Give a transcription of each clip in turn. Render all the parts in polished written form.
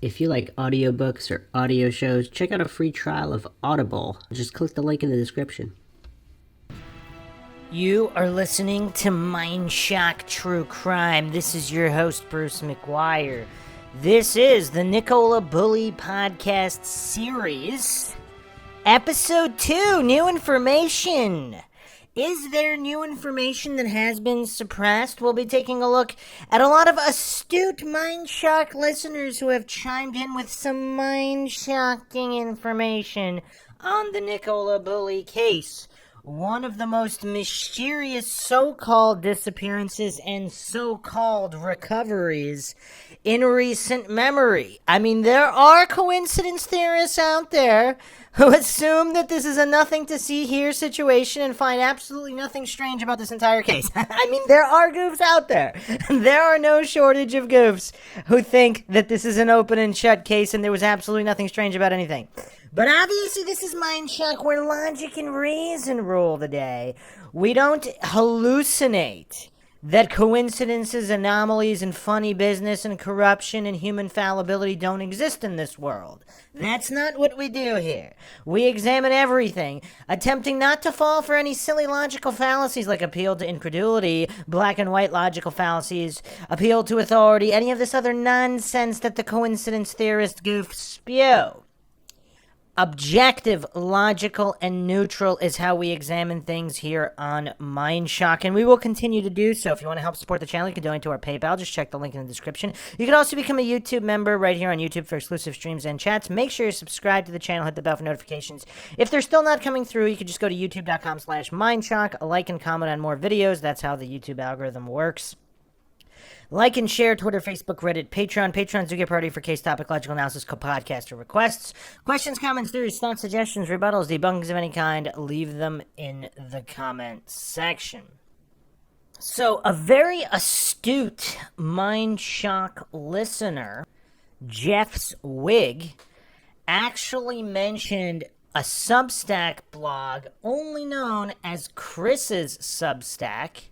If you like audiobooks or audio shows, check out a free trial of Audible. Just click the link in the description. You are listening to MINDSHOCK True Crime. This is your host, Bruce McGuire. This is the Nicola Bulley podcast series. Episode 2, new information. Is there new information that has been suppressed? We'll be taking a look at a lot of astute MINDSHOCK listeners who have chimed in with some mind-shocking information on the Nicola Bulley case. One of the most mysterious so-called disappearances and so-called recoveries in recent memory. I mean, there are coincidence theorists out there who assume that this is a nothing-to-see-here situation and find absolutely nothing strange about this entire case. I mean, there are goofs out there. There are no shortage of goofs who think that this is an open and shut case and there was absolutely nothing strange about anything. But obviously this is MINDSHOCK where logic and reason rule the day. We don't hallucinate that coincidences, anomalies, and funny business and corruption and human fallibility don't exist in this world. That's not what we do here. We examine everything, attempting not to fall for any silly logical fallacies like appeal to incredulity, black and white logical fallacies, appeal to authority, any of this other nonsense that the coincidence theorist goofs spew. Objective, logical, and neutral is how we examine things here on MINDSHOCK, and we will continue to do so. If you want to help support the channel, you can donate to our PayPal. Just check the link in the description. You can also become a YouTube member right here on YouTube for exclusive streams and chats. Make sure you subscribe to the channel, hit the bell for notifications. If they're still not coming through, you can just go to youtube.com/MINDSHOCK, like and comment on more videos. That's how the YouTube algorithm works. Like and share Twitter, Facebook, Reddit, Patreon. Patrons do get priority for case topic, logical analysis, co-podcast, or requests. Questions, comments, theories, thoughts, suggestions, rebuttals, debunkings of any kind, leave them in the comment section. So, a very astute MINDSHOCK listener, Jeff's Wig, actually mentioned a Substack blog only known as Chris's Substack,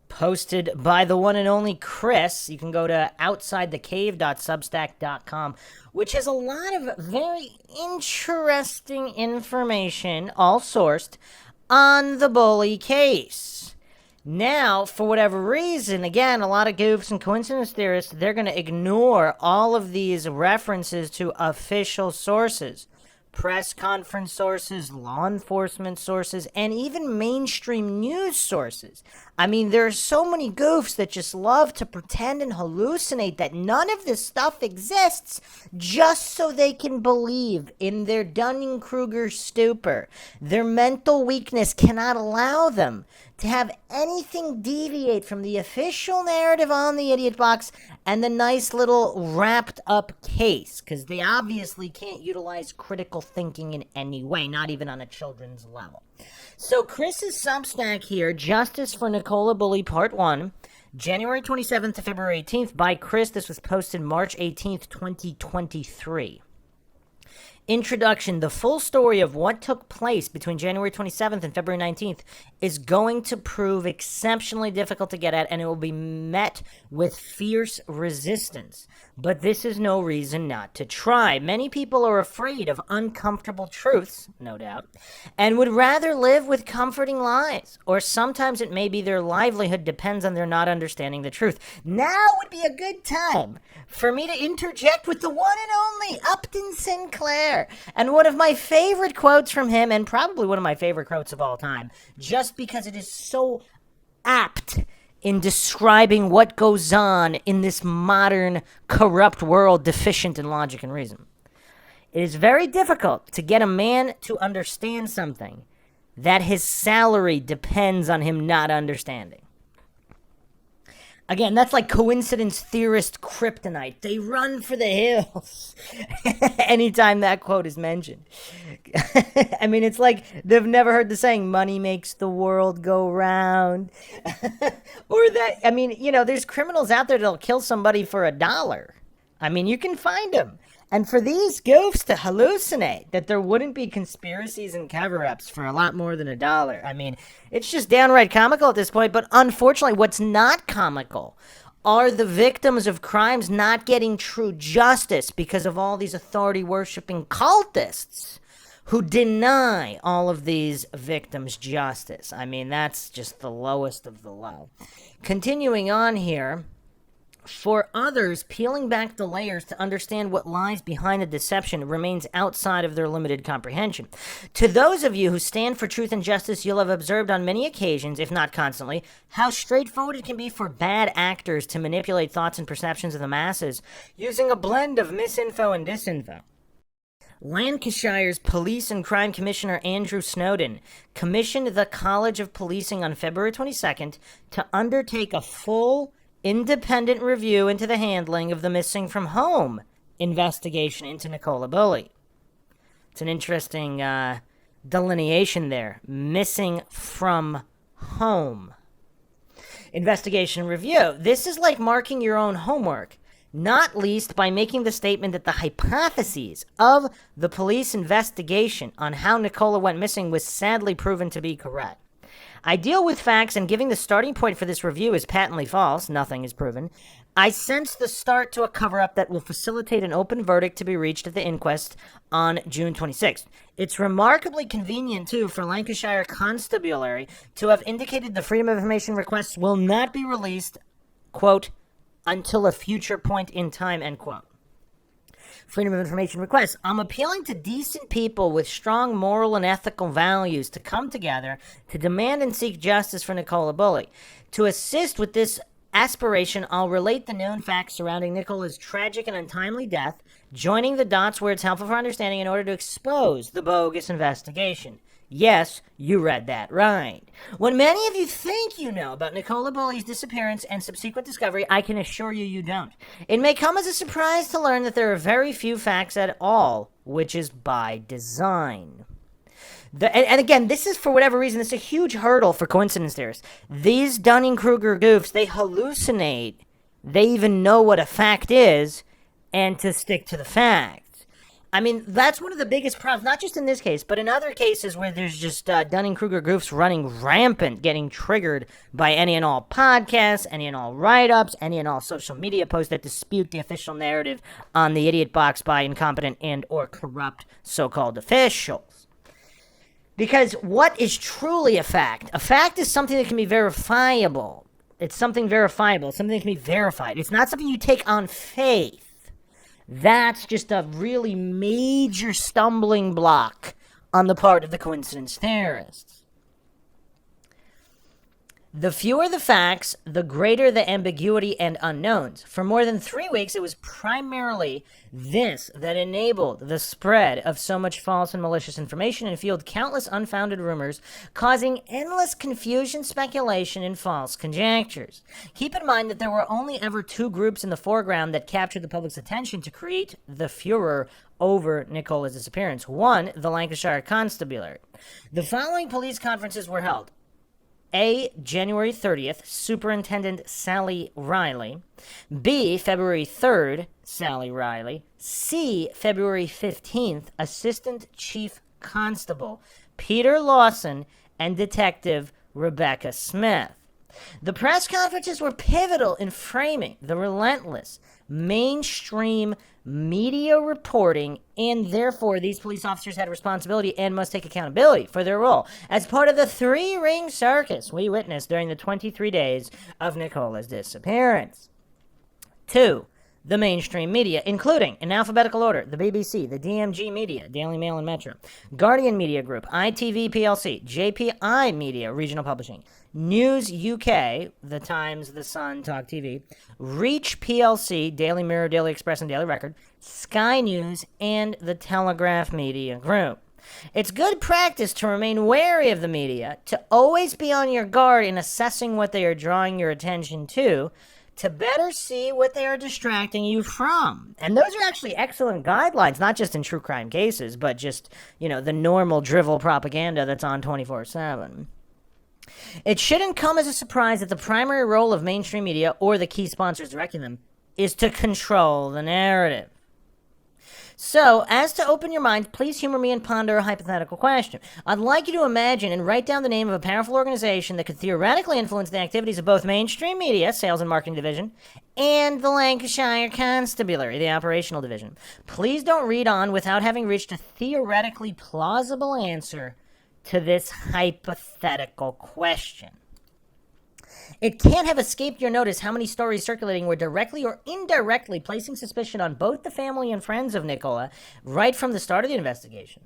posted by the one and only Chris. You can go to outsidethecave.substack.com, which has a lot of very interesting information, all sourced, on the Bulley case. Now, for whatever reason, again, a lot of goofs and coincidence theorists, they're going to ignore all of these references to official sources. Press conference sources, law enforcement sources, and even mainstream news sources. I mean, there are so many goofs that just love to pretend and hallucinate that none of this stuff exists just so they can believe in their Dunning-Kruger stupor. Their mental weakness cannot allow them to have anything deviate from the official narrative on the Idiot Box and the nice little wrapped up case, because they obviously can't utilize critical thinking in any way, not even on a children's level. So Chris's Substack here, Justice for Nicola Bulley Part 1, January 27th to February 18th by Chris. This was posted March 18th, 2023. Introduction. The full story of what took place between January 27th and February 19th is going to prove exceptionally difficult to get at, and it will be met with fierce resistance. But this is no reason not to try. Many people are afraid of uncomfortable truths, no doubt, and would rather live with comforting lies, or sometimes it may be their livelihood depends on their not understanding the truth. Now would be a good time for me to interject with the one and only Upton Sinclair. And one of my favorite quotes from him, and probably one of my favorite quotes of all time, just because it is so apt in describing what goes on in this modern, corrupt world deficient in logic and reason. It is very difficult to get a man to understand something that his salary depends on him not understanding. Again, that's like coincidence theorist kryptonite. They run for the hills anytime that quote is mentioned. I mean, it's like they've never heard the saying, money makes the world go round. Or that, I mean, you know, there's criminals out there that'll kill somebody for $1. I mean, you can find them. And for these goofs to hallucinate that there wouldn't be conspiracies and cover-ups for a lot more than $1, I mean, it's just downright comical at this point. But unfortunately, what's not comical are the victims of crimes not getting true justice because of all these authority-worshipping cultists who deny all of these victims justice. I mean, that's just the lowest of the low. Continuing on here, for others, peeling back the layers to understand what lies behind the deception remains outside of their limited comprehension. To those of you who stand for truth and justice, you'll have observed on many occasions, if not constantly, how straightforward it can be for bad actors to manipulate thoughts and perceptions of the masses using a blend of misinfo and disinfo. Lancashire's Police and Crime Commissioner Andrew Snowden commissioned the College of Policing on February 22nd to undertake a full independent review into the handling of the missing from home investigation into Nicola Bulley. It's an interesting delineation there. Missing from home. Investigation review. This is like marking your own homework, not least by making the statement that the hypotheses of the police investigation on how Nicola went missing was sadly proven to be correct. I deal with facts, and giving the starting point for this review is patently false. Nothing is proven. I sense the start to a cover-up that will facilitate an open verdict to be reached at the inquest on June 26th. It's remarkably convenient, too, for Lancashire Constabulary to have indicated the Freedom of Information requests will not be released, quote, until a future point in time, end quote. Freedom of Information requests. I'm appealing to decent people with strong moral and ethical values to come together to demand and seek justice for Nicola Bulley. To assist with this aspiration, I'll relate the known facts surrounding Nicola's tragic and untimely death, joining the dots where it's helpful for understanding in order to expose the bogus investigation. Yes, you read that right. What many of you think you know about Nicola Bulley's disappearance and subsequent discovery, I can assure you you don't. It may come as a surprise to learn that there are very few facts at all, which is by design. And again, this is, for whatever reason, this is a huge hurdle for coincidence theorists. These Dunning-Kruger goofs, they hallucinate. They even know what a fact is, and to stick to the fact. I mean, that's one of the biggest problems, not just in this case, but in other cases where there's just Dunning-Kruger goofs running rampant, getting triggered by any and all podcasts, any and all write-ups, any and all social media posts that dispute the official narrative on the idiot box by incompetent and or corrupt so-called officials. Because what is truly a fact? A fact is something that can be verifiable. It's something verifiable, something that can be verified. It's not something you take on faith. That's just a really major stumbling block on the part of the coincidence theorists. The fewer the facts, the greater the ambiguity and unknowns. For more than 3 weeks, it was primarily this that enabled the spread of so much false and malicious information and fueled countless unfounded rumors, causing endless confusion, speculation, and false conjectures. Keep in mind that there were only ever 2 groups in the foreground that captured the public's attention to create the furor over Nicola's disappearance. 1, the Lancashire Constabulary. The following police conferences were held. A, January 30th, Superintendent Sally Riley. B, February 3rd, Sally Riley. C, February 15th, Assistant Chief Constable Peter Lawson and Detective Rebecca Smith. The press conferences were pivotal in framing the relentless mainstream media reporting, and therefore these police officers had a responsibility and must take accountability for their role as part of the 3-ring circus we witnessed during the 23 days of Nicola's disappearance. 2. The mainstream media, including, in alphabetical order, the BBC, the DMG Media, Daily Mail and Metro, Guardian Media Group, ITV PLC, JPI Media, Regional Publishing, News UK, The Times, The Sun, Talk TV, Reach PLC, Daily Mirror, Daily Express, and Daily Record, Sky News, and the Telegraph Media Group. It's good practice to remain wary of the media, to always be on your guard in assessing what they are drawing your attention to better see what they are distracting you from. And those are actually excellent guidelines, not just in true crime cases, but just, the normal drivel propaganda that's on 24/7. It shouldn't come as a surprise that the primary role of mainstream media, or the key sponsors directing them, is to control the narrative. So, as to open your mind, please humor me and ponder a hypothetical question. I'd like you to imagine and write down the name of a powerful organization that could theoretically influence the activities of both mainstream media, sales and marketing division, and the Lancashire Constabulary, the operational division. Please don't read on without having reached a theoretically plausible answer to this hypothetical question. It can't have escaped your notice how many stories circulating were directly or indirectly placing suspicion on both the family and friends of Nicola right from the start of the investigation.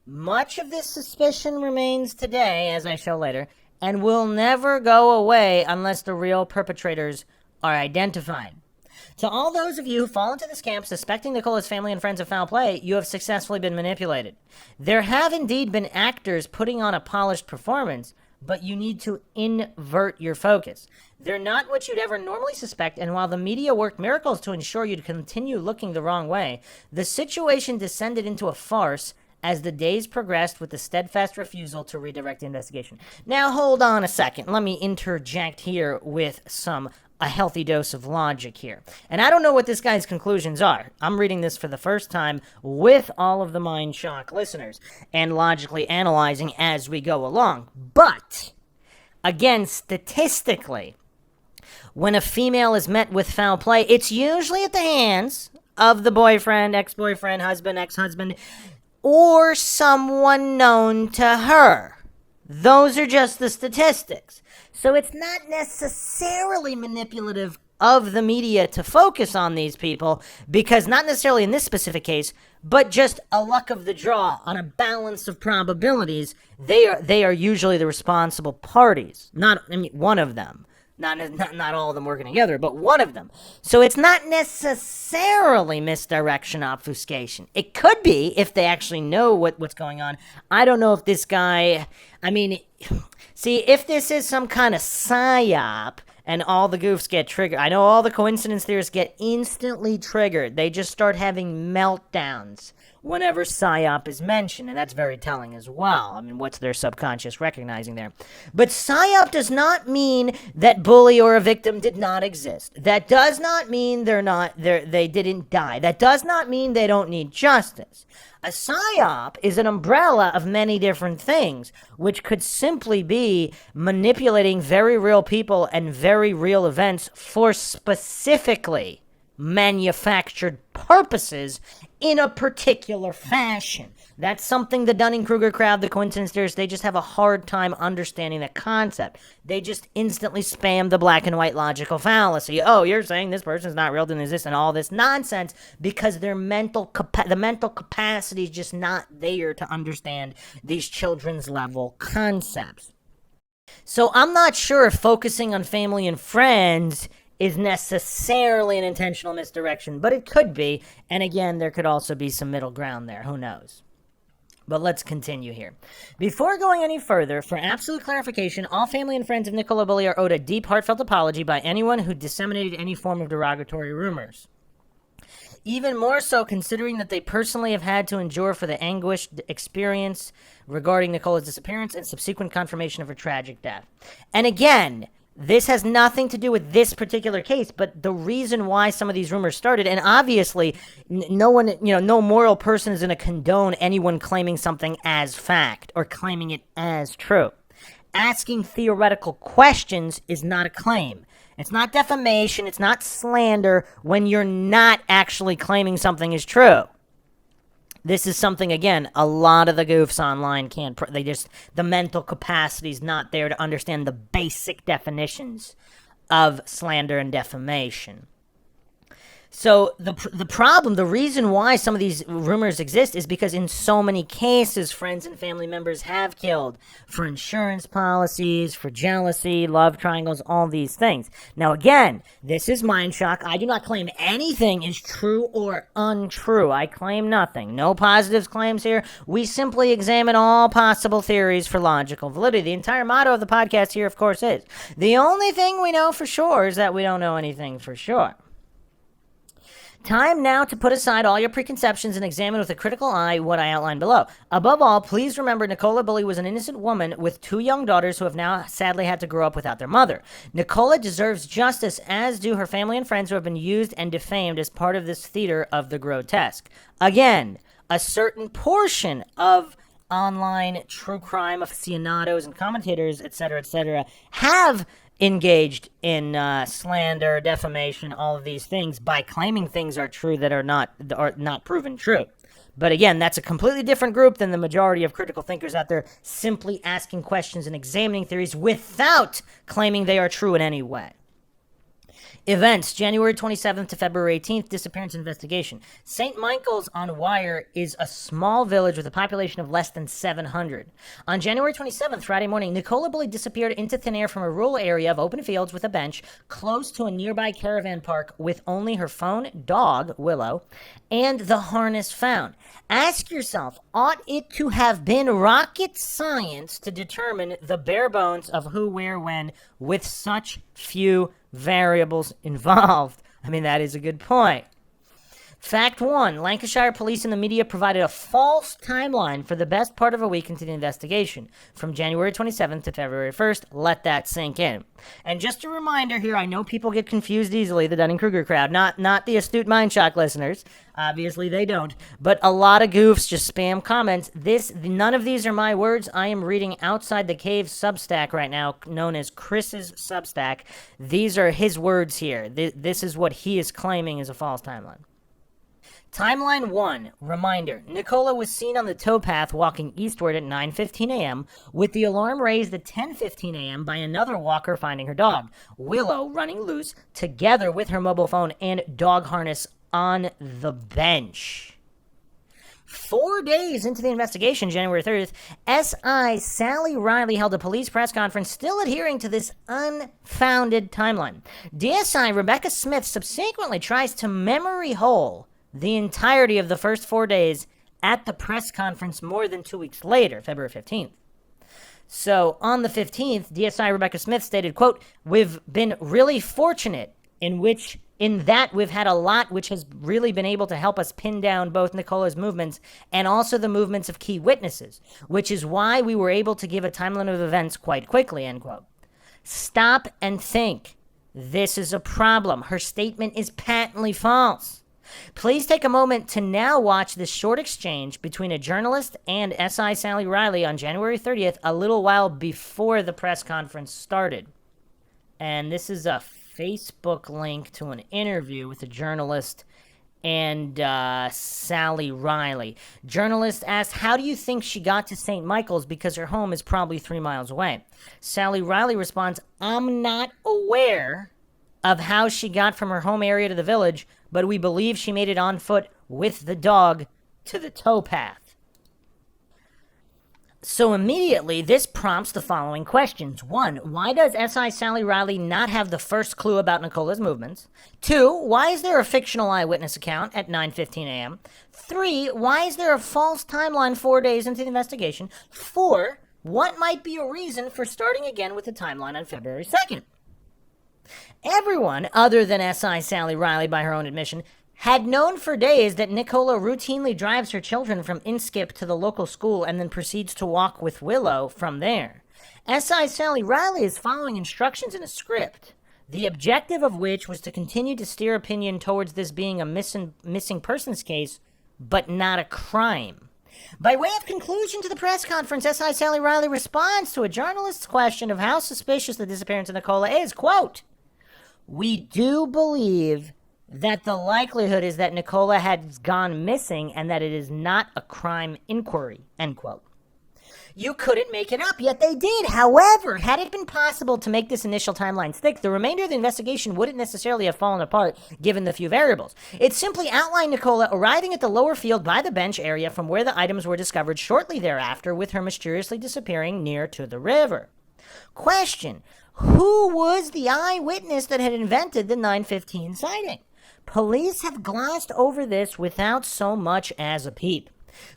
Much of this suspicion remains today, as I show later, and will never go away unless the real perpetrators are identified. To all those of you who fall into this camp suspecting Nicola's family and friends of foul play, you have successfully been manipulated. There have indeed been actors putting on a polished performance, but you need to invert your focus. They're not what you'd ever normally suspect, and while the media worked miracles to ensure you'd continue looking the wrong way, the situation descended into a farce as the days progressed with the steadfast refusal to redirect the investigation. Now, hold on a second. Let me interject here with a healthy dose of logic here. And I don't know what this guy's conclusions are. I'm reading this for the first time with all of the Mind Shock listeners and logically analyzing as we go along. But, again, statistically, when a female is met with foul play, it's usually at the hands of the boyfriend, ex-boyfriend, husband, ex-husband, or someone known to her. Those are just the statistics. So it's not necessarily manipulative of the media to focus on these people, because not necessarily in this specific case, but just a luck of the draw on a balance of probabilities, they are usually the responsible parties. One of them. Not all of them working together, but one of them. So it's not necessarily misdirection, obfuscation. It could be if they actually know what's going on. I don't know if this guy, see, if this is some kind of psyop and all the goofs get triggered, I know all the coincidence theorists get instantly triggered. They just start having meltdowns whenever psyop is mentioned, and that's very telling as well. What's their subconscious recognizing there? But psyop does not mean that bully or a victim did not exist. That does not mean they didn't die. That does not mean they don't need justice. A psyop is an umbrella of many different things, which could simply be manipulating very real people and very real events for specifically manufactured purposes in a particular fashion. That's something the Dunning-Kruger crowd, the coincidence theorists, they just have a hard time understanding the concept. They just instantly spam the black and white logical fallacy. Oh, you're saying this person's not real, didn't exist, and all this nonsense, because the mental capacity is just not there to understand these children's level concepts. So I'm not sure if focusing on family and friends is necessarily an intentional misdirection, but it could be. And again, there could also be some middle ground there. Who knows? But let's continue here. Before going any further, for absolute clarification, all family and friends of Nicola Bulley are owed a deep, heartfelt apology by anyone who disseminated any form of derogatory rumors. Even more so considering that they personally have had to endure for the anguished experience regarding Nicola's disappearance and subsequent confirmation of her tragic death. And again, this has nothing to do with this particular case, but the reason why some of these rumors started, and obviously no one, no moral person is going to condone anyone claiming something as fact or claiming it as true. Asking theoretical questions is not a claim. It's not defamation, it's not slander when you're not actually claiming something is true. This is something, again, a lot of the goofs online can't, the mental capacity's not there to understand the basic definitions of slander and defamation. So the problem, the reason why some of these rumors exist is because in so many cases, friends and family members have killed for insurance policies, for jealousy, love triangles, all these things. Now again, this is Mind Shock. I do not claim anything is true or untrue. I claim nothing. No positives claims here. We simply examine all possible theories for logical validity. The entire motto of the podcast here, of course, is the only thing we know for sure is that we don't know anything for sure. Time now to put aside all your preconceptions and examine with a critical eye what I outlined below. Above all, please remember Nicola Bulley was an innocent woman with 2 young daughters who have now sadly had to grow up without their mother. Nicola deserves justice, as do her family and friends who have been used and defamed as part of this theater of the grotesque. Again, a certain portion of online true crime aficionados and commentators, etc., have engaged in slander, defamation, all of these things by claiming things are true that are not proven true. But again, that's a completely different group than the majority of critical thinkers out there simply asking questions and examining theories without claiming they are true in any way. Events, January 27th to February 18th, disappearance investigation. St. Michael's on Wire is a small village with a population of less than 700. On January 27th, Friday morning, Nicola Bulley disappeared into thin air from a rural area of open fields with a bench close to a nearby caravan park with only her phone, dog, Willow, and the harness found. Ask yourself, ought it to have been rocket science to determine the bare bones of who, where, when, with such few variables involved? I mean, that is a good point. Fact 1. Lancashire police and the media provided a false timeline for the best part of a week into the investigation, from January 27th to February 1st. Let that sink in. And just a reminder here, I know people get confused easily, the Dunning-Kruger crowd, not the astute MindShock listeners. Obviously they don't. But a lot of goofs just spam comments. None of these are my words. I am reading Outside the Cave Substack right now, known as Chris's Substack. These are his words here. This is what he is claiming is a false timeline. Timeline 1. Reminder. Nicola was seen on the towpath walking eastward at 9:15 a.m. with the alarm raised at 10:15 a.m. by another walker finding her dog, Willow, running loose, together with her mobile phone and dog harness on the bench. 4 days into the investigation, January 30th, S.I. Sally Riley held a police press conference still adhering to this unfounded timeline. DSI Rebecca Smith subsequently tries to memory hole the entirety of the first 4 days at the press conference more than 2 weeks later, February 15th. So on the 15th, DSI Rebecca Smith stated, quote, "We've been really fortunate in that we've had a lot which has really been able to help us pin down both Nicola's movements and also the movements of key witnesses, which is why we were able to give a timeline of events quite quickly," end quote. Stop and think. This is a problem. Her statement is patently false. Please take a moment to now watch this short exchange between a journalist and S.I. Sally Riley on January 30th, a little while before the press conference started. And this is a Facebook link to an interview with a journalist and Sally Riley. Journalist asked, "How do you think she got to St. Michael's, because her home is probably 3 miles away?" Sally Riley responds, "I'm not aware of how she got from her home area to the village, but we believe she made it on foot with the dog to the towpath." So immediately, this prompts the following questions. 1, why does S.I. Sally Riley not have the first clue about Nicola's movements? 2, why is there a fictional eyewitness account at 9:15 a.m.? 3, why is there a false timeline 4 days into the investigation? 4, what might be a reason for starting again with the timeline on February 2nd? Everyone, other than S.I. Sally Riley by her own admission, had known for days that Nicola routinely drives her children from Inskip to the local school and then proceeds to walk with Willow from there. S.I. Sally Riley is following instructions in a script, the objective of which was to continue to steer opinion towards this being a missing persons case, but not a crime. By way of conclusion to the press conference, S.I. Sally Riley responds to a journalist's question of how suspicious the disappearance of Nicola is, quote, "We do believe that the likelihood is that Nicola has gone missing and that it is not a crime inquiry," end quote. You couldn't make it up, yet they did. However, had it been possible to make this initial timeline stick, the remainder of the investigation wouldn't necessarily have fallen apart, given the few variables. It simply outlined Nicola arriving at the lower field by the bench area from where the items were discovered shortly thereafter, with her mysteriously disappearing near to the river. Question: who was the eyewitness that had invented the 9:15 sighting? Police have glossed over this without so much as a peep.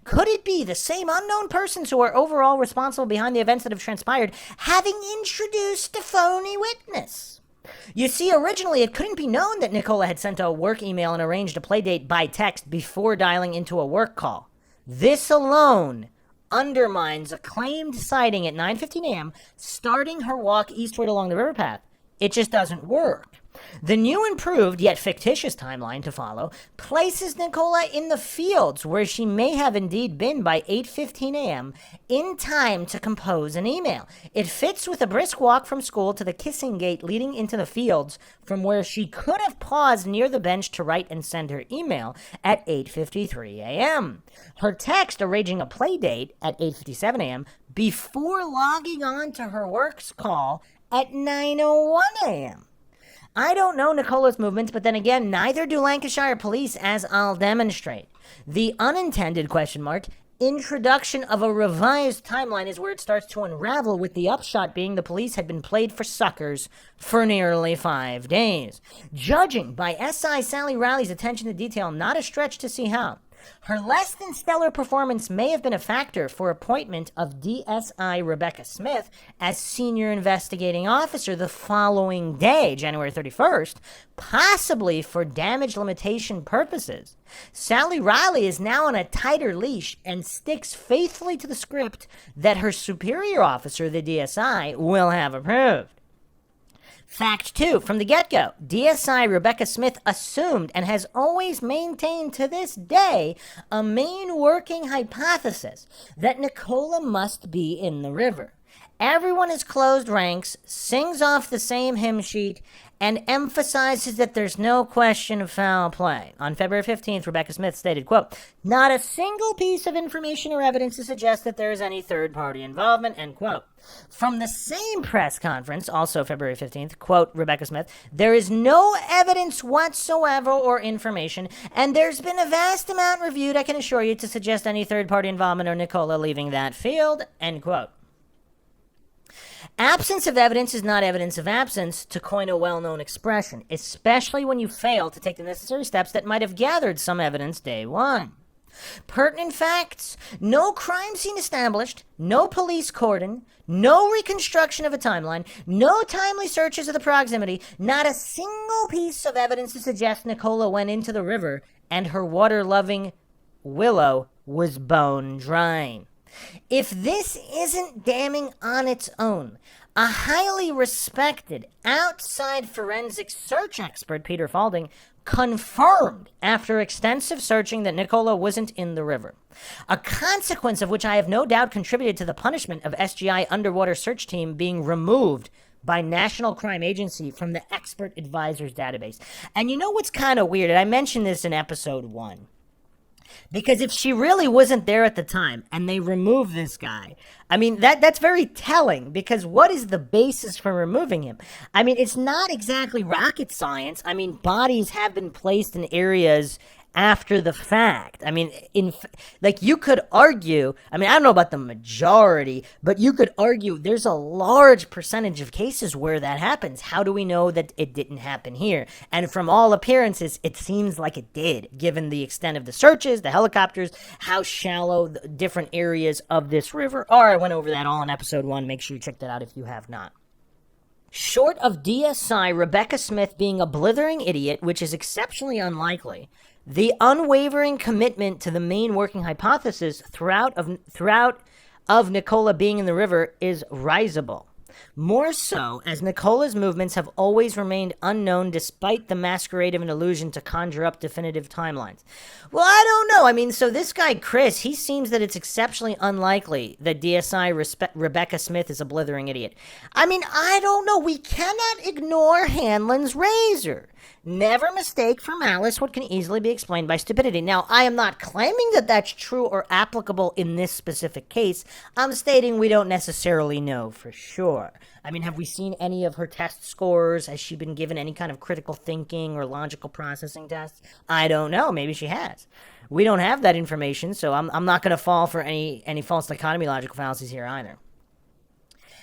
Could it be the same unknown persons who are overall responsible behind the events that have transpired, having introduced a phony witness? You see, originally it couldn't be known that Nicola had sent a work email and arranged a playdate by text before dialing into a work call. This alone undermines a claimed sighting at 9:15 a.m. starting her walk eastward along the river path. It just doesn't work. The new improved yet fictitious timeline to follow places Nicola in the fields where she may have indeed been by 8:15 a.m. in time to compose an email. It fits with a brisk walk from school to the kissing gate leading into the fields from where she could have paused near the bench to write and send her email at 8:53 a.m. Her text arranging a play date at 8:57 a.m. before logging on to her work's call at 9:01 a.m. I don't know Nicola's movements, but then again, neither do Lancashire police, as I'll demonstrate. The unintended introduction of a revised timeline is where it starts to unravel, with the upshot being the police had been played for suckers for nearly 5 days. Judging by SI Sally Riley's attention to detail, not a stretch to see how. Her less than stellar performance may have been a factor for appointment of DSI Rebecca Smith as senior investigating officer the following day, January 31st, possibly for damage limitation purposes. Sally Riley is now on a tighter leash and sticks faithfully to the script that her superior officer, the DSI, will have approved. Fact 2, from the get-go, DSI Rebecca Smith assumed and has always maintained to this day a main working hypothesis that Nicola must be in the river. Everyone has closed ranks, sings off the same hymn sheet, and emphasizes that there's no question of foul play. On February 15th, Rebecca Smith stated, quote, "Not a single piece of information or evidence to suggest that there is any third-party involvement," end quote. From the same press conference, also February 15th, quote, Rebecca Smith, "There is no evidence whatsoever or information, and there's been a vast amount reviewed, I can assure you, to suggest any third-party involvement or Nicola leaving that field," end quote. Absence of evidence is not evidence of absence, to coin a well-known expression, especially when you fail to take the necessary steps that might have gathered some evidence day one. Pertinent facts: no crime scene established, no police cordon, no reconstruction of a timeline, no timely searches of the proximity, not a single piece of evidence to suggest Nicola went into the river and her water-loving willow was bone dry. If this isn't damning on its own, a highly respected outside forensic search expert, Peter Falding, confirmed after extensive searching that Nicola wasn't in the river. A consequence of which I have no doubt contributed to the punishment of SGI underwater search team being removed by National Crime Agency from the expert advisors database. And you know what's kind of weird? And I mentioned this in episode 1. Because if she really wasn't there at the time and they remove this guy, I mean, that's very telling, because what is the basis for removing him? I mean, it's not exactly rocket science. I mean, bodies have been placed in areas after the fact. I mean, you could argue, I mean, I don't know about the majority, but you could argue there's a large percentage of cases where that happens. How do we know that it didn't happen here? And from all appearances, it seems like it did, given the extent of the searches, the helicopters, how shallow the different areas of this river are. I went over that all in episode 1. Make sure you check that out if you have not. Short of DSI Rebecca Smith being a blithering idiot, which is exceptionally unlikely, the unwavering commitment to the main working hypothesis throughout of Nicola being in the river is risible. More so, as Nicola's movements have always remained unknown despite the masquerade of an illusion to conjure up definitive timelines. Well, I don't know. I mean, so this guy, Chris, he seems that it's exceptionally unlikely that DSI Rebecca Smith is a blithering idiot. I mean, I don't know. We cannot ignore Hanlon's razor. Never mistake for malice what can easily be explained by stupidity. Now, I am not claiming that that's true or applicable in this specific case. I'm stating we don't necessarily know for sure. I mean, have we seen any of her test scores? Has she been given any kind of critical thinking or logical processing tests? I don't know. Maybe she has. We don't have that information, so I'm not going to fall for any false dichotomy logical fallacies here either.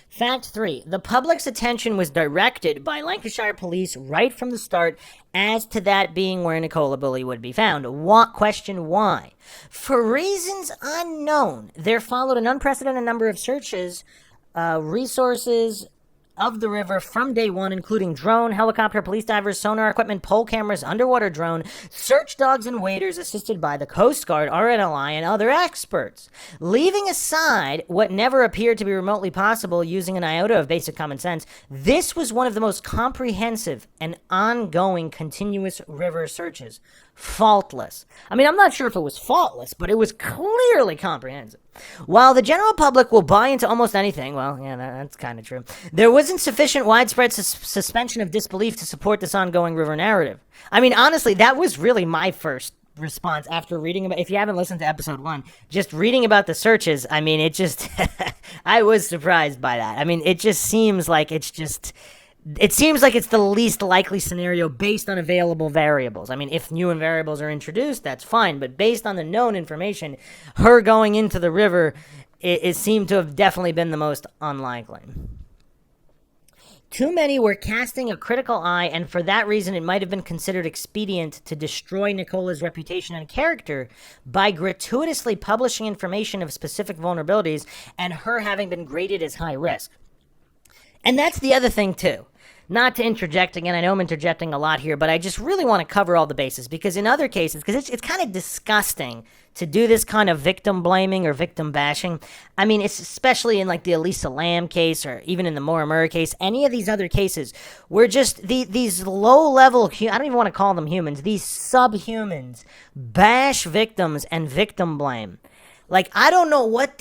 Fact 3. The public's attention was directed by Lancashire police right from the start as to that being where Nicola Bulley would be found. Question why? For reasons unknown, there followed an unprecedented number of searches, resources of the river from day one, including drone, helicopter, police divers, sonar equipment, pole cameras, underwater drone, search dogs, and waders assisted by the Coast Guard, RNLI, and other experts. Leaving aside what never appeared to be remotely possible using an iota of basic common sense, this was one of the most comprehensive and ongoing continuous river searches. Faultless. I mean, I'm not sure if it was faultless, but it was clearly comprehensive. While the general public will buy into almost anything, well, yeah, that's kind of true, there wasn't sufficient widespread suspension of disbelief to support this ongoing river narrative. I mean, honestly, that was really my first response after reading about, if you haven't listened to episode 1, just reading about the searches, I mean, it just, I was surprised by that. I mean, it just seems like it's the least likely scenario based on available variables. I mean, if new variables are introduced, that's fine. But based on the known information, her going into the river, it seemed to have definitely been the most unlikely. Too many were casting a critical eye, and for that reason, it might have been considered expedient to destroy Nicola's reputation and character by gratuitously publishing information of specific vulnerabilities and her having been graded as high risk. And that's the other thing, too. Not to interject again, I know I'm interjecting a lot here, but I just really want to cover all the bases, because in other cases, because it's kind of disgusting to do this kind of victim blaming or victim bashing. I mean, it's especially in like the Elisa Lam case, or even in the Maura Murray case, any of these other cases where just these low-level, I don't even want to call them humans, these subhumans bash victims and victim blame. Like, I don't know what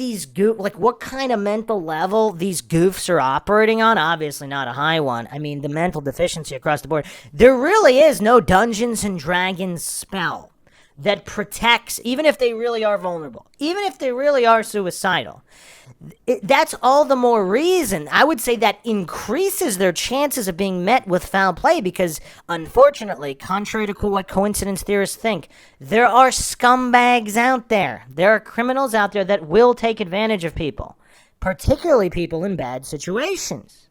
what kind of mental level these goofs are operating on. Obviously not a high one. I mean, the mental deficiency across the board. There really is no Dungeons and Dragons spell that protects, even if they really are vulnerable, even if they really are suicidal. That's all the more reason, I would say, that increases their chances of being met with foul play, because, unfortunately, contrary to what coincidence theorists think, there are scumbags out there. There are criminals out there that will take advantage of people, particularly people in bad situations.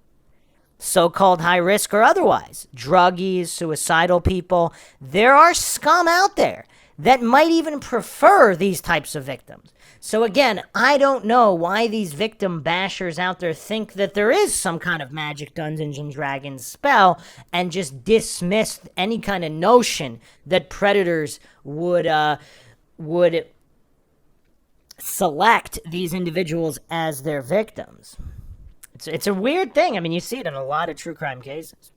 So-called high risk or otherwise, druggies, suicidal people. There are scum out there that might even prefer these types of victims. So again, I don't know why these victim bashers out there think that there is some kind of magic Dungeons and Dragons spell and just dismiss any kind of notion that predators would select these individuals as their victims. It's a weird thing. I mean, you see it in a lot of true crime cases.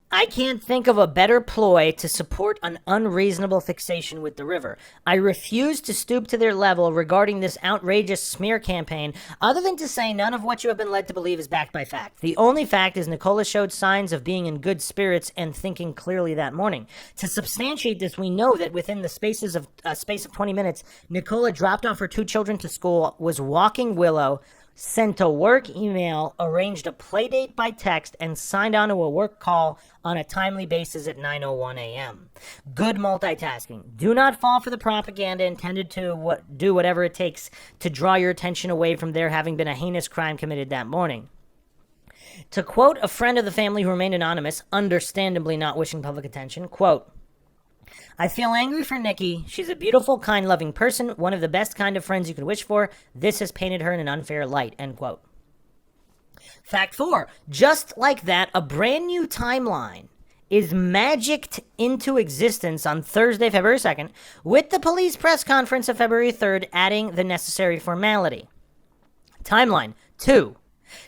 I can't think of a better ploy to support an unreasonable fixation with the river. I refuse to stoop to their level regarding this outrageous smear campaign, other than to say none of what you have been led to believe is backed by fact. The only fact is Nicola showed signs of being in good spirits and thinking clearly that morning. To substantiate this, we know that within the space of 20 minutes, Nicola dropped off her 2 children to school, was walking Willow, sent a work email, arranged a play date by text, and signed on to a work call on a timely basis at 9:01 a.m. Good multitasking. Do not fall for the propaganda intended to do whatever it takes to draw your attention away from there having been a heinous crime committed that morning. To quote a friend of the family who remained anonymous, understandably not wishing public attention, quote, "I feel angry for Nikki. She's a beautiful, kind, loving person, one of the best kind of friends you could wish for. This has painted her in an unfair light," end quote. Fact 4. Just like that, a brand new timeline is magicked into existence on Thursday, February 2nd, with the police press conference of February 3rd adding the necessary formality. Timeline 2.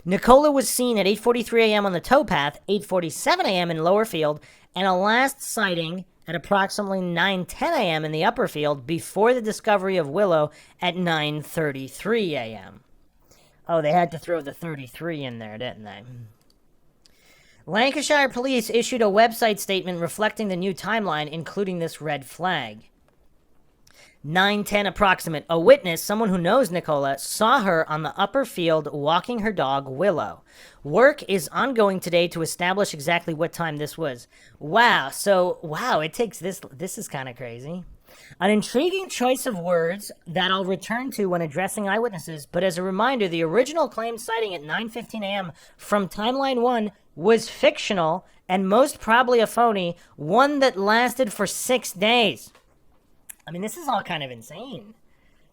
Nicola was seen at 8:43 a.m. on the towpath, 8:47 a.m. in Lower Field, and a last sighting at approximately 9:10 a.m. in the upper field before the discovery of Willow at 9:33 a.m. Oh, they had to throw the 33 in there, didn't they? Lancashire police issued a website statement reflecting the new timeline, including this red flag. 9:10 approximate. A witness, someone who knows Nicola, saw her on the upper field walking her dog, Willow. Work is ongoing today to establish exactly what time this was. Wow, it takes this. This is kind of crazy. An intriguing choice of words that I'll return to when addressing eyewitnesses, but as a reminder, the original claimed sighting at 9:15 a.m. from Timeline 1 was fictional and most probably a phony, one that lasted for 6 days. I mean, this is all kind of insane.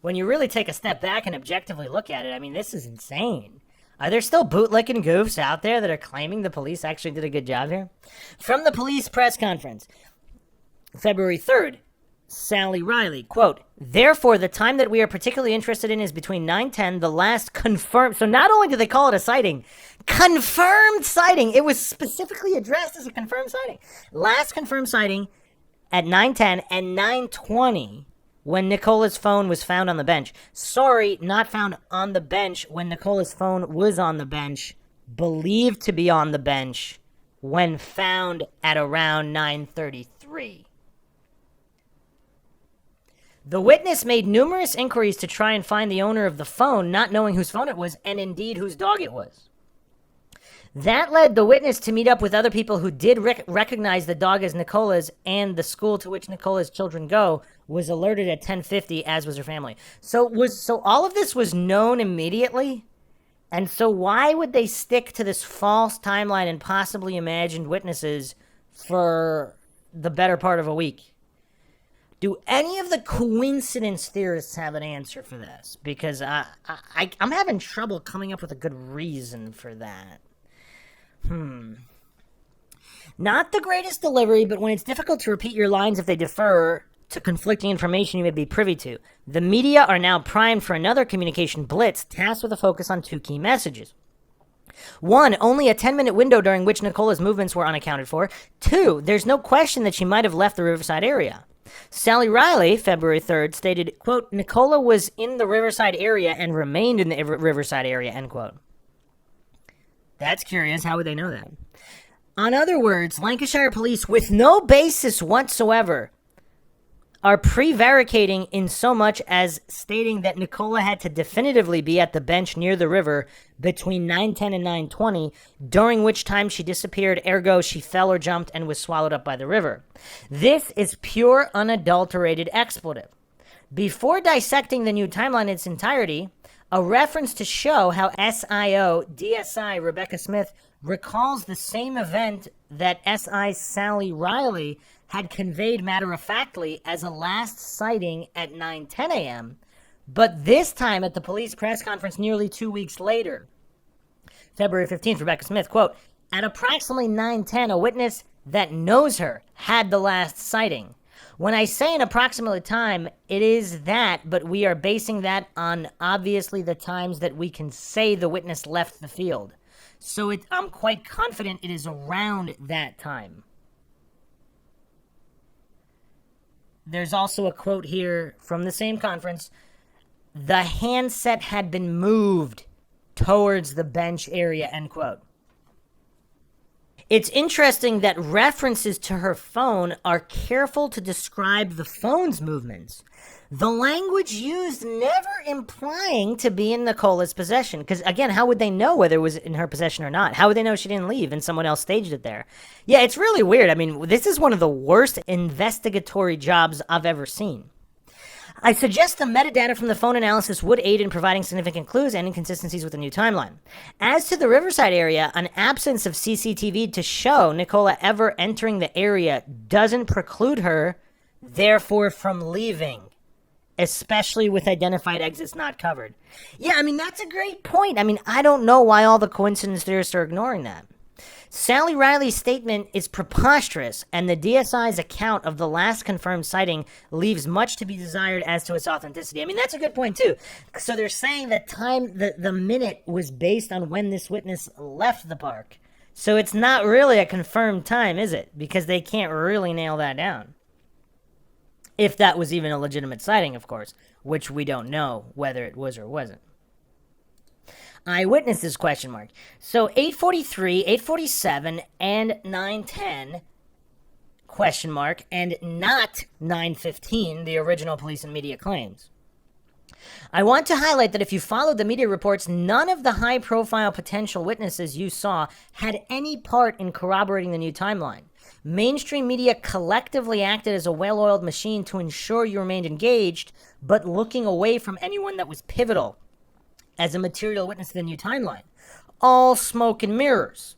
When you really take a step back and objectively look at it, I mean, this is insane. Are there still bootlicking goofs out there that are claiming the police actually did a good job here? From the police press conference, February 3rd, Sally Riley, quote, therefore, the time that we are particularly interested in is between 9:10, the last confirmed. So not only did they call it a sighting, confirmed sighting. It was specifically addressed as a confirmed sighting. Last confirmed sighting at 9:10 and 9:20 when Nicola's phone was found on the bench. Sorry, not found on the bench when Nicola's phone was on the bench. Believed to be on the bench when found at around 9:33. The witness made numerous inquiries to try and find the owner of the phone, not knowing whose phone it was and indeed whose dog it was. That led the witness to meet up with other people who did recognize the dog as Nicola's, and the school to which Nicola's children go was alerted at 10:50, as was her family. So all of this was known immediately, and so why would they stick to this false timeline and possibly imagined witnesses for the better part of a week? Do any of the coincidence theorists have an answer for this? Because I'm having trouble coming up with a good reason for that. Not the greatest delivery, but when it's difficult to repeat your lines if they differ to conflicting information you may be privy to, the media are now primed for another communication blitz tasked with a focus on two key messages. One, only a 10-minute window during which Nicola's movements were unaccounted for. Two, there's no question that she might have left the Riverside area. Sally Riley, February 3rd, stated, quote, Nicola was in the Riverside area and remained in the Riverside area, end quote. That's curious. How would they know that? In other words, Lancashire police, with no basis whatsoever, are prevaricating in so much as stating that Nicola had to definitively be at the bench near the river between 9:10 and 9:20, during which time she disappeared, ergo she fell or jumped and was swallowed up by the river. This is pure, unadulterated expletive. Before dissecting the new timeline in its entirety, a reference to show how SIO DSI Rebecca Smith recalls the same event that SI Sally Riley had conveyed matter-of-factly as a last sighting at 9:10 a.m., but this time at the police press conference nearly 2 weeks later. February 15th, Rebecca Smith, quote, at approximately 9:10, a witness that knows her had the last sighting. When I say an approximate time, it is that, but we are basing that on obviously the times that we can say the witness left the field. So I'm quite confident it is around that time. There's also a quote here from the same conference. The handset had been moved towards the bench area, end quote. It's interesting that references to her phone are careful to describe the phone's movements. The language used never implying to be in Nicola's possession. Because, again, how would they know whether it was in her possession or not? How would they know she didn't leave and someone else staged it there? Yeah, it's really weird. I mean, this is one of the worst investigatory jobs I've ever seen. I suggest the metadata from the phone analysis would aid in providing significant clues and inconsistencies with the new timeline. As to the Riverside area, an absence of CCTV to show Nicola ever entering the area doesn't preclude her, therefore, from leaving, especially with identified exits not covered. Yeah, I mean, that's a great point. I mean, I don't know why all the coincidence theorists are ignoring that. Sally Riley's statement is preposterous, and the DSI's account of the last confirmed sighting leaves much to be desired as to its authenticity. I mean, that's a good point, too. So they're saying that the minute was based on when this witness left the park. So it's not really a confirmed time, is it? Because they can't really nail that down. If that was even a legitimate sighting, of course, which we don't know whether it was or wasn't. Eyewitnesses, question mark. So 8:43, 8:47, and 9:10, question mark, and not 9:15, the original police and media claims. I want to highlight that if you followed the media reports, none of the high-profile potential witnesses you saw had any part in corroborating the new timeline. Mainstream media collectively acted as a well-oiled machine to ensure you remained engaged, but looking away from anyone that was pivotal as a material witness to the new timeline. All smoke and mirrors.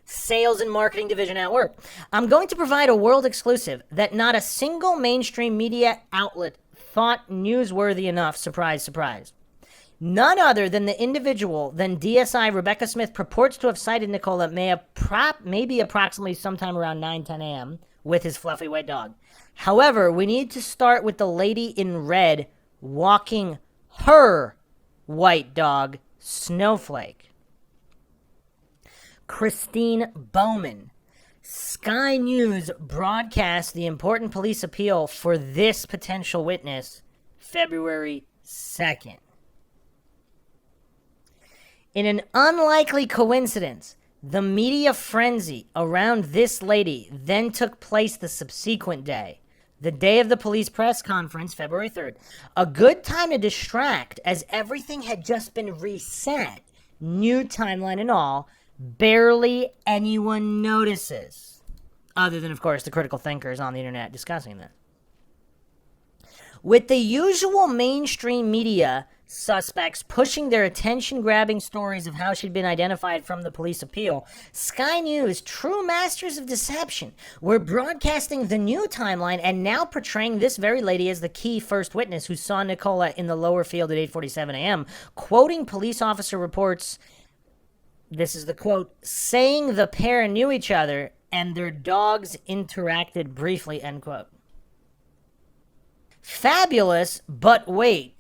Sales and marketing division at work. I'm going to provide a world exclusive that not a single mainstream media outlet thought newsworthy enough, surprise, surprise. None other than the individual than DSI Rebecca Smith purports to have sighted Nicola maybe approximately sometime around 9:10 a.m. with his fluffy white dog. However, we need to start with the lady in red walking her white dog, Snowflake. Christine Bowman. Sky News broadcast the important police appeal for this potential witness February 2nd. In an unlikely coincidence, the media frenzy around this lady then took place the subsequent day, the day of the police press conference, February 3rd. A good time to distract, as everything had just been reset, new timeline and all. Barely anyone notices, other than, of course, the critical thinkers on the internet discussing this. With the usual mainstream media suspects pushing their attention-grabbing stories of how she'd been identified from the police appeal, Sky News, true masters of deception, were broadcasting the new timeline and now portraying this very lady as the key first witness who saw Nicola in the lower field at 8:47 a.m., quoting police officer reports, this is the quote, saying the pair knew each other and their dogs interacted briefly, end quote. Fabulous, but wait.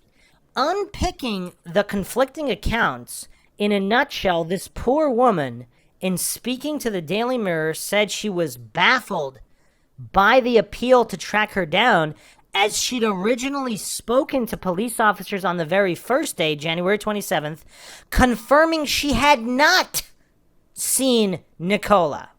Unpicking the conflicting accounts, in a nutshell, this poor woman, in speaking to the Daily Mirror, said she was baffled by the appeal to track her down, as she'd originally spoken to police officers on the very first day, January 27th, confirming she had not seen Nicola.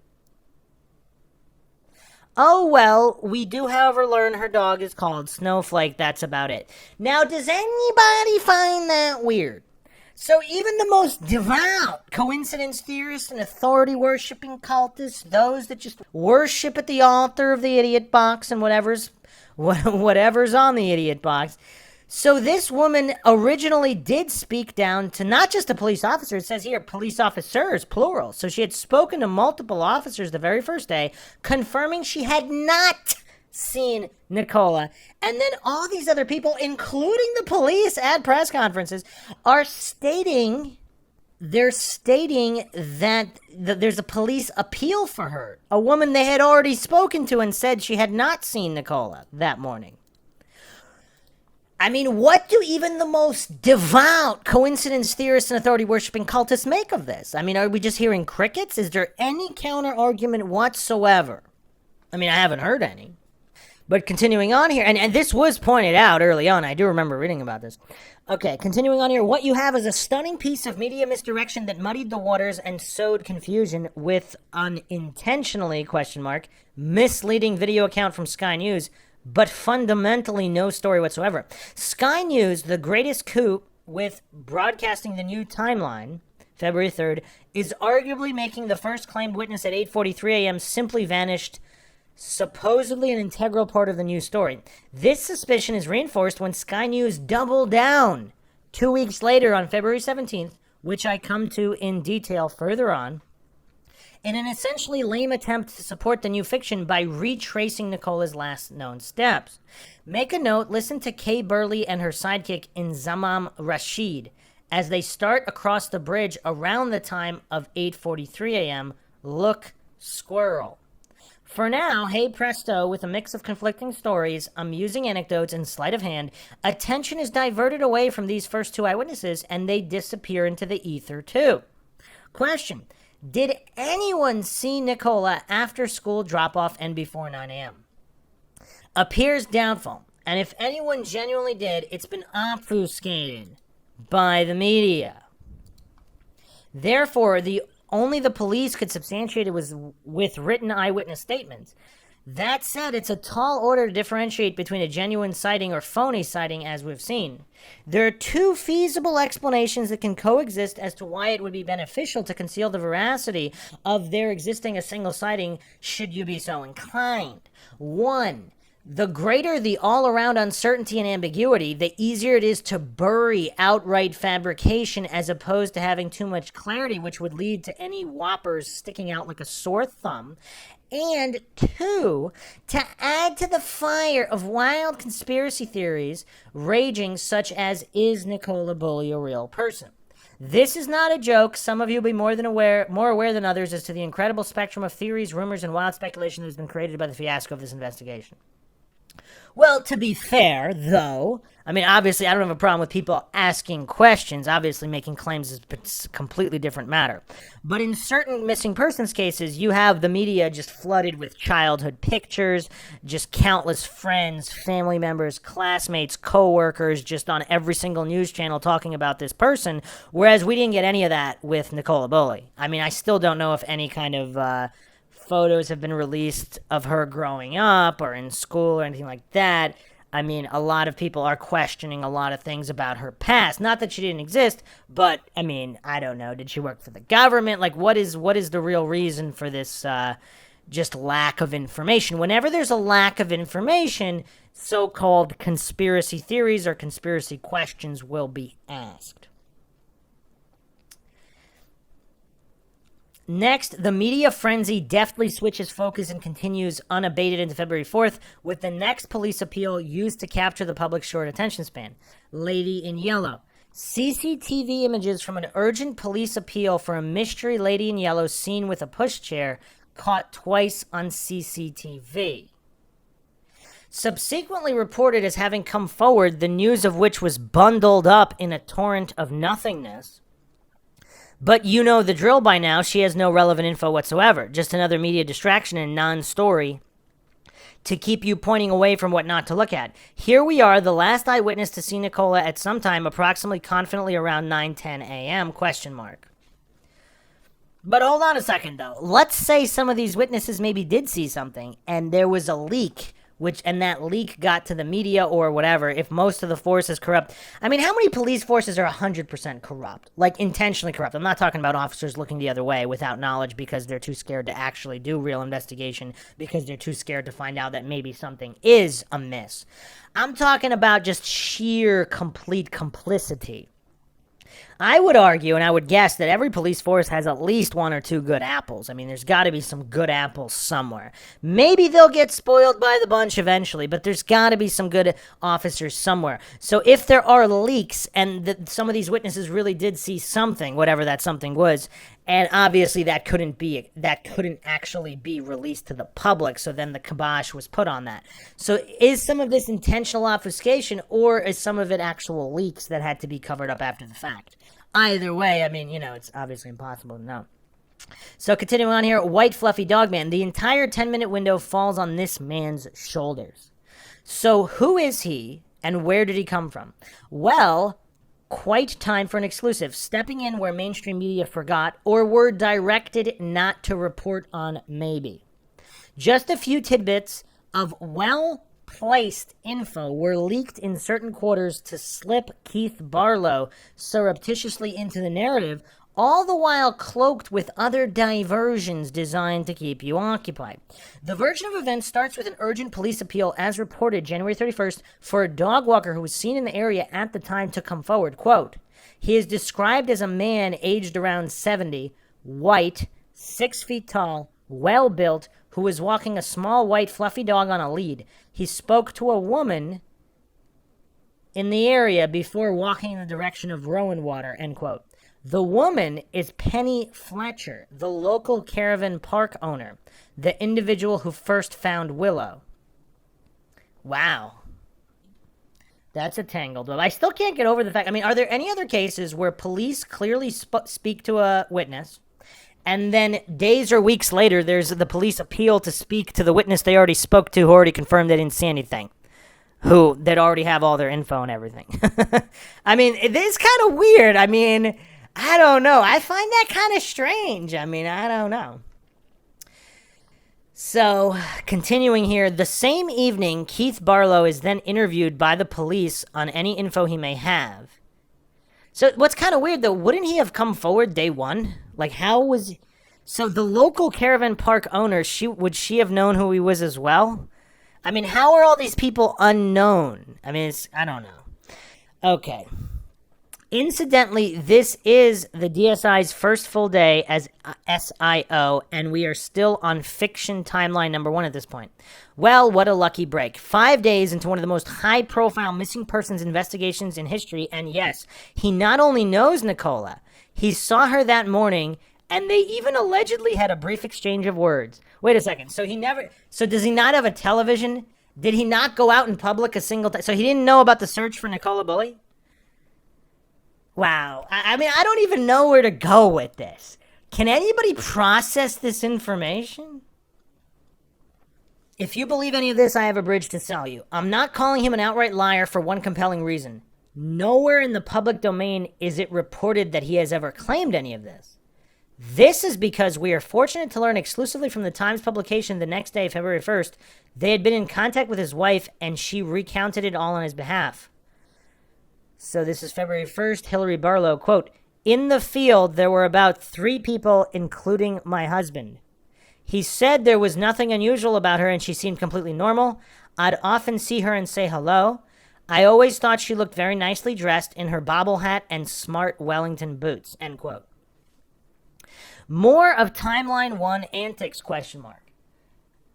Oh, well, we do, however, learn her dog is called Snowflake. That's about it. Now, does anybody find that weird? So even the most devout coincidence theorists and authority-worshipping cultists, those that just worship at the altar of the idiot box and whatever's on the idiot box. So this woman originally did speak down to not just a police officer. It says here, police officers, plural. So she had spoken to multiple officers the very first day, confirming she had not seen Nicola. And then all these other people, including the police at press conferences, are stating that there's a police appeal for her. A woman they had already spoken to and said she had not seen Nicola that morning. I mean, what do even the most devout coincidence theorists and authority-worshipping cultists make of this? I mean, are we just hearing crickets? Is there any counter-argument whatsoever? I mean, I haven't heard any. But continuing on here, and this was pointed out early on. I do remember reading about this. Okay, continuing on here, what you have is a stunning piece of media misdirection that muddied the waters and sowed confusion with unintentionally, misleading video account from Sky News, but fundamentally no story whatsoever. Sky News, the greatest coup with broadcasting the new timeline, February 3rd, is arguably making the first claimed witness at 8:43 a.m. simply vanished, supposedly an integral part of the new story. This suspicion is reinforced when Sky News doubled down 2 weeks later on February 17th, which I come to in detail further on, in an essentially lame attempt to support the new fiction by retracing Nicola's last known steps. Make a note, listen to Kay Burley and her sidekick Inzamam Rashid as they start across the bridge around the time of 8:43 a.m. Look, squirrel. For now, hey presto, with a mix of conflicting stories, amusing anecdotes, and sleight of hand, attention is diverted away from these first two eyewitnesses and they disappear into the ether too. Question. Did anyone see Nicola after school drop-off and before 9 a.m.? Appears doubtful, and if anyone genuinely did, it's been obfuscated by the media. Therefore, only the police could substantiate it was with written eyewitness statements. That said, it's a tall order to differentiate between a genuine sighting or phony sighting, as we've seen. There are two feasible explanations that can coexist as to why it would be beneficial to conceal the veracity of there existing a single sighting, should you be so inclined. One, the greater the all-around uncertainty and ambiguity, the easier it is to bury outright fabrication as opposed to having too much clarity, which would lead to any whoppers sticking out like a sore thumb. And two, to add to the fire of wild conspiracy theories raging, such as, is Nicola Bulley a real person? This is not a joke. Some of you will be more aware than others as to the incredible spectrum of theories, rumors, and wild speculation that has been created by the fiasco of this investigation. Well, to be fair, though, I mean, obviously, I don't have a problem with people asking questions. Obviously, making claims is a completely different matter. But in certain missing persons cases, you have the media just flooded with childhood pictures, just countless friends, family members, classmates, coworkers, just on every single news channel talking about this person, whereas we didn't get any of that with Nicola Bulley. I mean, I still don't know if any kind of photos have been released of her growing up or in school or anything like that. I mean, a lot of people are questioning a lot of things about her past. Not that she didn't exist, but I mean, I don't know. Did she work for the government? Like, what is the real reason for this just lack of information? Whenever there's a lack of information, so-called conspiracy theories or conspiracy questions will be asked. Next, the media frenzy deftly switches focus and continues unabated into February 4th with the next police appeal used to capture the public's short attention span. Lady in Yellow. CCTV images from an urgent police appeal for a mystery lady in yellow seen with a pushchair caught twice on CCTV. Subsequently reported as having come forward, the news of which was bundled up in a torrent of nothingness. But you know the drill by now. She has no relevant info whatsoever. Just another media distraction and non-story to keep you pointing away from what not to look at. Here we are, the last eyewitness to see Nicola at some time, approximately confidently around 9:10 a.m., question mark. But hold on a second, though. Let's say some of these witnesses maybe did see something, and there was a leak, and that leak got to the media or whatever. If most of the force is corrupt, I mean, how many police forces are 100% corrupt? Like, intentionally corrupt. I'm not talking about officers looking the other way without knowledge because they're too scared to actually do real investigation, because they're too scared to find out that maybe something is amiss. I'm talking about just sheer, complete complicity. I would argue, and I would guess, that every police force has at least one or two good apples. I mean, there's got to be some good apples somewhere. Maybe they'll get spoiled by the bunch eventually, but there's got to be some good officers somewhere. So if there are leaks, and some of these witnesses really did see something, whatever that something was, and obviously that couldn't actually be released to the public, so then the kibosh was put on that. So is some of this intentional obfuscation, or is some of it actual leaks that had to be covered up after the fact? Either way, I mean, it's obviously impossible to know. So continuing on here, white fluffy dog man. The entire 10-minute window falls on this man's shoulders. So who is he, and where did he come from? Well, quite time for an exclusive. Stepping in where mainstream media forgot or were directed not to report on maybe. Just a few tidbits of well-placed info were leaked in certain quarters to slip Keith Barlow surreptitiously into the narrative, all the while cloaked with other diversions designed to keep you occupied. The version of events starts with an urgent police appeal as reported January 31st for a dog walker who was seen in the area at the time to come forward. Quote, he is described as a man aged around 70, white, 6 feet tall, well-built, who was walking a small white fluffy dog on a lead. He spoke to a woman in the area before walking in the direction of Rowan Water, end quote. The woman is Penny Fletcher, the local caravan park owner, the individual who first found Willow. Wow. That's a tangled web. I still can't get over the fact, I mean, are there any other cases where police clearly speak to a witness, and then days or weeks later, there's the police appeal to speak to the witness they already spoke to, who already confirmed they didn't see anything, who they'd already have all their info and everything? I mean, it is kind of weird. I mean, I don't know. I find that kind of strange. I mean, I don't know. So, continuing here, the same evening, Keith Barlow is then interviewed by the police on any info he may have. So, what's kind of weird, though, wouldn't he have come forward day one? Like, how was... So, the local caravan park owner, would she have known who he was as well? I mean, how are all these people unknown? I mean, I don't know. Okay. Incidentally, this is the DSI's first full day as SIO, and we are still on fiction timeline number 1 at this point. Well, what a lucky break. 5 days into one of the most high-profile missing persons investigations in history, and yes, he not only knows Nicola, he saw her that morning, and they even allegedly had a brief exchange of words. Wait a second, so does he not have a television? Did he not go out in public a single time? So he didn't know about the search for Nicola Bulley? Wow. I mean, I don't even know where to go with this. Can anybody process this information? If you believe any of this, I have a bridge to sell you. I'm not calling him an outright liar for one compelling reason. Nowhere in the public domain is it reported that he has ever claimed any of this. This is because we are fortunate to learn exclusively from the Times publication the next day, February 1st, they had been in contact with his wife and she recounted it all on his behalf. So this is February 1st, Hillary Barlow, quote, "In the field, there were about 3 people, including my husband. He said there was nothing unusual about her and she seemed completely normal. I'd often see her and say hello. I always thought she looked very nicely dressed in her bobble hat and smart Wellington boots," end quote. More of Timeline 1 antics, question mark.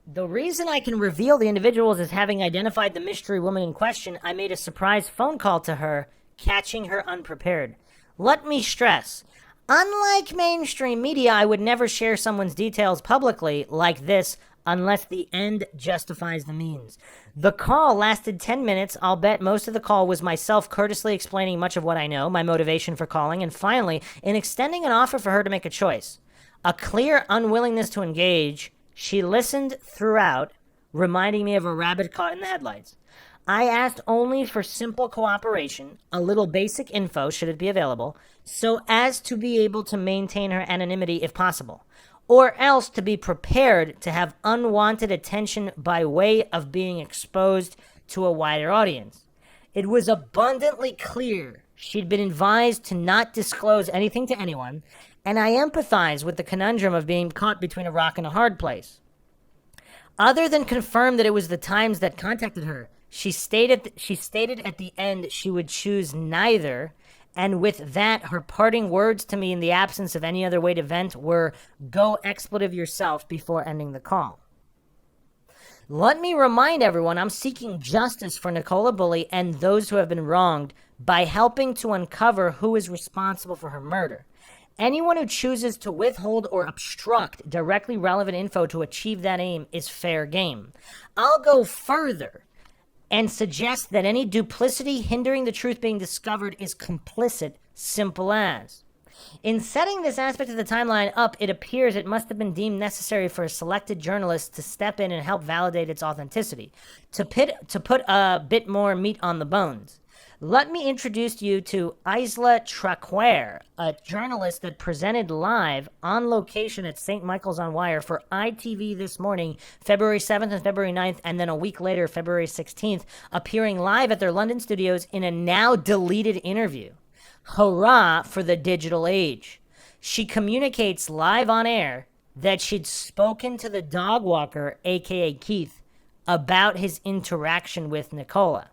The reason I can reveal the individuals as having identified the mystery woman in question, I made a surprise phone call to her, catching her unprepared. Let me stress, unlike mainstream media, I would never share someone's details publicly like this unless the end justifies the means. The call lasted 10 minutes. I'll bet most of the call was myself courteously explaining much of what I know, my motivation for calling, and finally, in extending an offer for her to make a choice. A clear unwillingness to engage. She listened throughout, reminding me of a rabbit caught in the headlights. I asked only for simple cooperation, a little basic info, should it be available, so as to be able to maintain her anonymity if possible, or else to be prepared to have unwanted attention by way of being exposed to a wider audience. It was abundantly clear she'd been advised to not disclose anything to anyone, and I empathize with the conundrum of being caught between a rock and a hard place. Other than confirm that it was the Times that contacted her, she stated at the end she would choose neither, and with that, her parting words to me in the absence of any other way to vent were, "Go expletive yourself," before ending the call. Let me remind everyone I'm seeking justice for Nicola Bulley and those who have been wronged by helping to uncover who is responsible for her murder. Anyone who chooses to withhold or obstruct directly relevant info to achieve that aim is fair game. I'll go further and suggest that any duplicity hindering the truth being discovered is complicit, simple as. In setting this aspect of the timeline up, it appears it must have been deemed necessary for a selected journalist to step in and help validate its authenticity, to put a bit more meat on the bones. Let me introduce you to Isla Traquair, a journalist that presented live on location at St. Michael's on Wire for ITV this morning, February 7th and February 9th, and then a week later, February 16th, appearing live at their London studios in a now deleted interview. Hurrah for the digital age. She communicates live on air that she'd spoken to the dog walker, aka Keith, about his interaction with Nicola.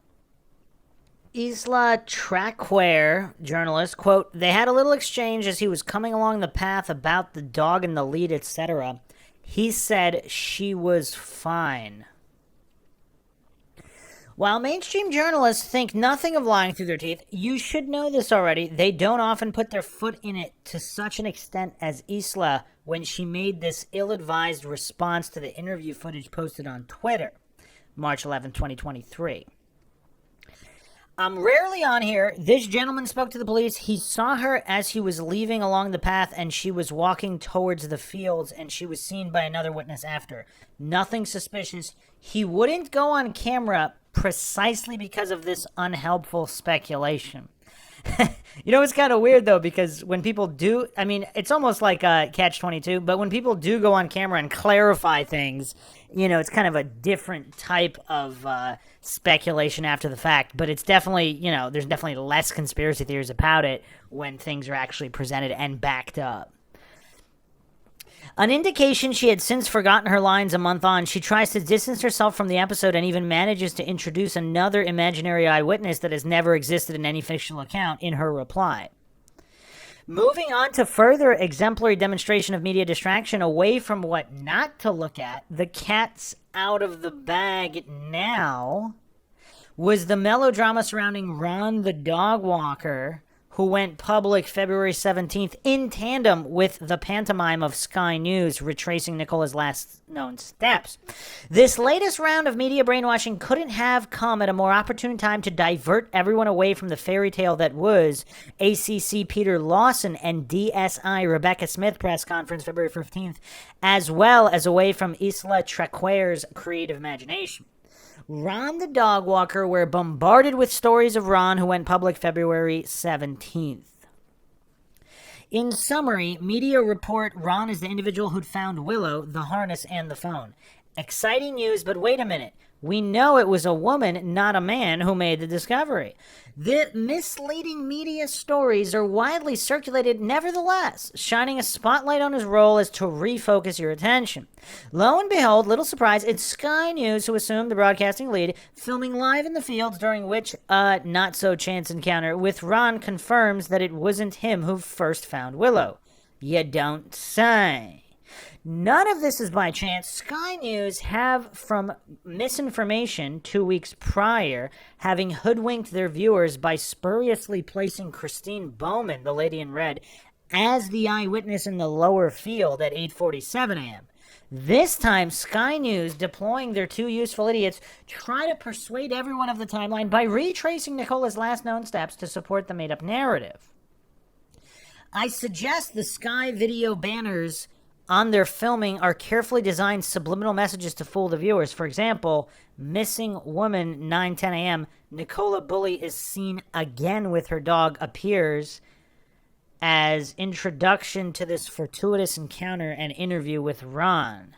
Isla Traquair, journalist, quote, "They had a little exchange as he was coming along the path about the dog in the lead, etc. He said she was fine." While mainstream journalists think nothing of lying through their teeth, you should know this already, they don't often put their foot in it to such an extent as Isla when she made this ill-advised response to the interview footage posted on Twitter, March 11, 2023. I'm rarely on here. This gentleman spoke to the police. He saw her as he was leaving along the path, and she was walking towards the fields, and she was seen by another witness after. Nothing suspicious. He wouldn't go on camera precisely because of this unhelpful speculation. You know, it's kind of weird, though, because when people do, I mean, it's almost like a catch-22, but when people do go on camera and clarify things, you know, it's kind of a different type of speculation after the fact, but it's definitely, you know, there's definitely less conspiracy theories about it when things are actually presented and backed up. An indication she had since forgotten her lines a month on, she tries to distance herself from the episode and even manages to introduce another imaginary eyewitness that has never existed in any fictional account in her reply. Moving on to further exemplary demonstration of media distraction away from what not to look at, the cat's out of the bag now, was the melodrama surrounding Ron the dog walker, who went public February 17th in tandem with the pantomime of Sky News retracing Nicola's last known steps. This latest round of media brainwashing couldn't have come at a more opportune time to divert everyone away from the fairy tale that was ACC Peter Lawson and DSI Rebecca Smith press conference February 15th, as well as away from Isla Trequer's creative imagination. Ron the dog walker, we're bombarded with stories of Ron, who went public February 17th. In summary, media report Ron is the individual who'd found Willow, the harness, and the phone. Exciting news, but wait a minute. We know it was a woman, not a man, who made the discovery. The misleading media stories are widely circulated nevertheless, shining a spotlight on his role as to refocus your attention. Lo and behold, little surprise, it's Sky News who assumed the broadcasting lead, filming live in the fields, during which a not-so-chance encounter with Ron confirms that it wasn't him who first found Willow. You don't say. None of this is by chance. Sky News have, from misinformation 2 weeks prior, having hoodwinked their viewers by spuriously placing Christine Bowman, the lady in red, as the eyewitness in the lower field at 8:47 a.m. This time, Sky News, deploying their two useful idiots, try to persuade everyone of the timeline by retracing Nicola's last known steps to support the made-up narrative. I suggest the Sky video banners on their filming are carefully designed subliminal messages to fool the viewers. For example, missing woman, 9:10 a.m., Nicola Bulley is seen again with her dog, appears as introduction to this fortuitous encounter and interview with Ron.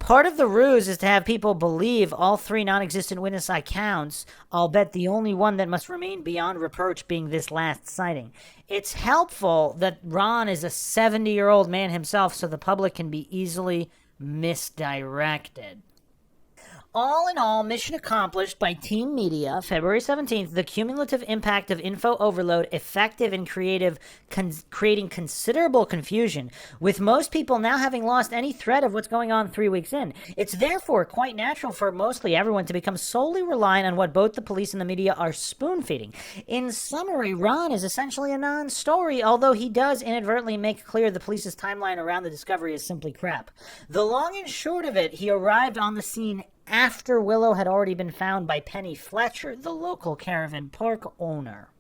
Part of the ruse is to have people believe all three non-existent witness accounts, albeit the only one that must remain beyond reproach being this last sighting. It's helpful that Ron is a 70-year-old man himself, so the public can be easily misdirected. All in all, mission accomplished by Team Media, February 17th, the cumulative impact of info overload, effective and creative, creating considerable confusion, with most people now having lost any thread of what's going on 3 weeks in. It's therefore quite natural for mostly everyone to become solely reliant on what both the police and the media are spoon-feeding. In summary, Ron is essentially a non-story, although he does inadvertently make clear the police's timeline around the discovery is simply crap. The long and short of it, he arrived on the scene after Willow had already been found by Penny Fletcher, the local caravan park owner.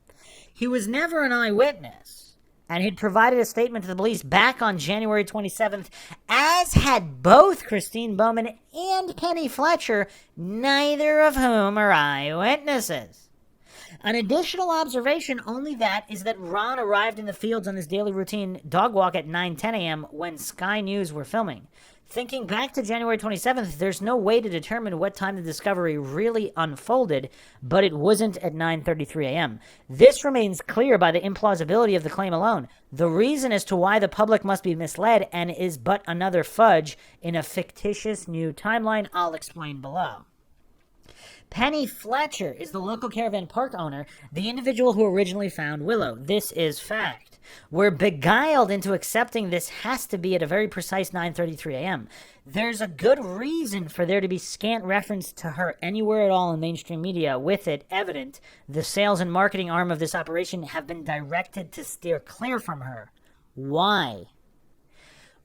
He was never an eyewitness, and he'd provided a statement to the police back on January 27th, as had both Christine Bowman and Penny Fletcher, neither of whom are eyewitnesses. An additional observation, only that, is that Ron arrived in the fields on his daily routine dog walk at 9:10 a.m. when Sky News were filming. Thinking back to January 27th, there's no way to determine what time the discovery really unfolded, but it wasn't at 9:33 a.m. This remains clear by the implausibility of the claim alone. The reason as to why the public must be misled and is but another fudge in a fictitious new timeline I'll explain below. Penny Fletcher is the local caravan park owner, the individual who originally found Willow. This is fact. We're beguiled into accepting this has to be at a very precise 9:33 a.m. There's a good reason for there to be scant reference to her anywhere at all in mainstream media. With it evident, the sales and marketing arm of this operation have been directed to steer clear from her. Why?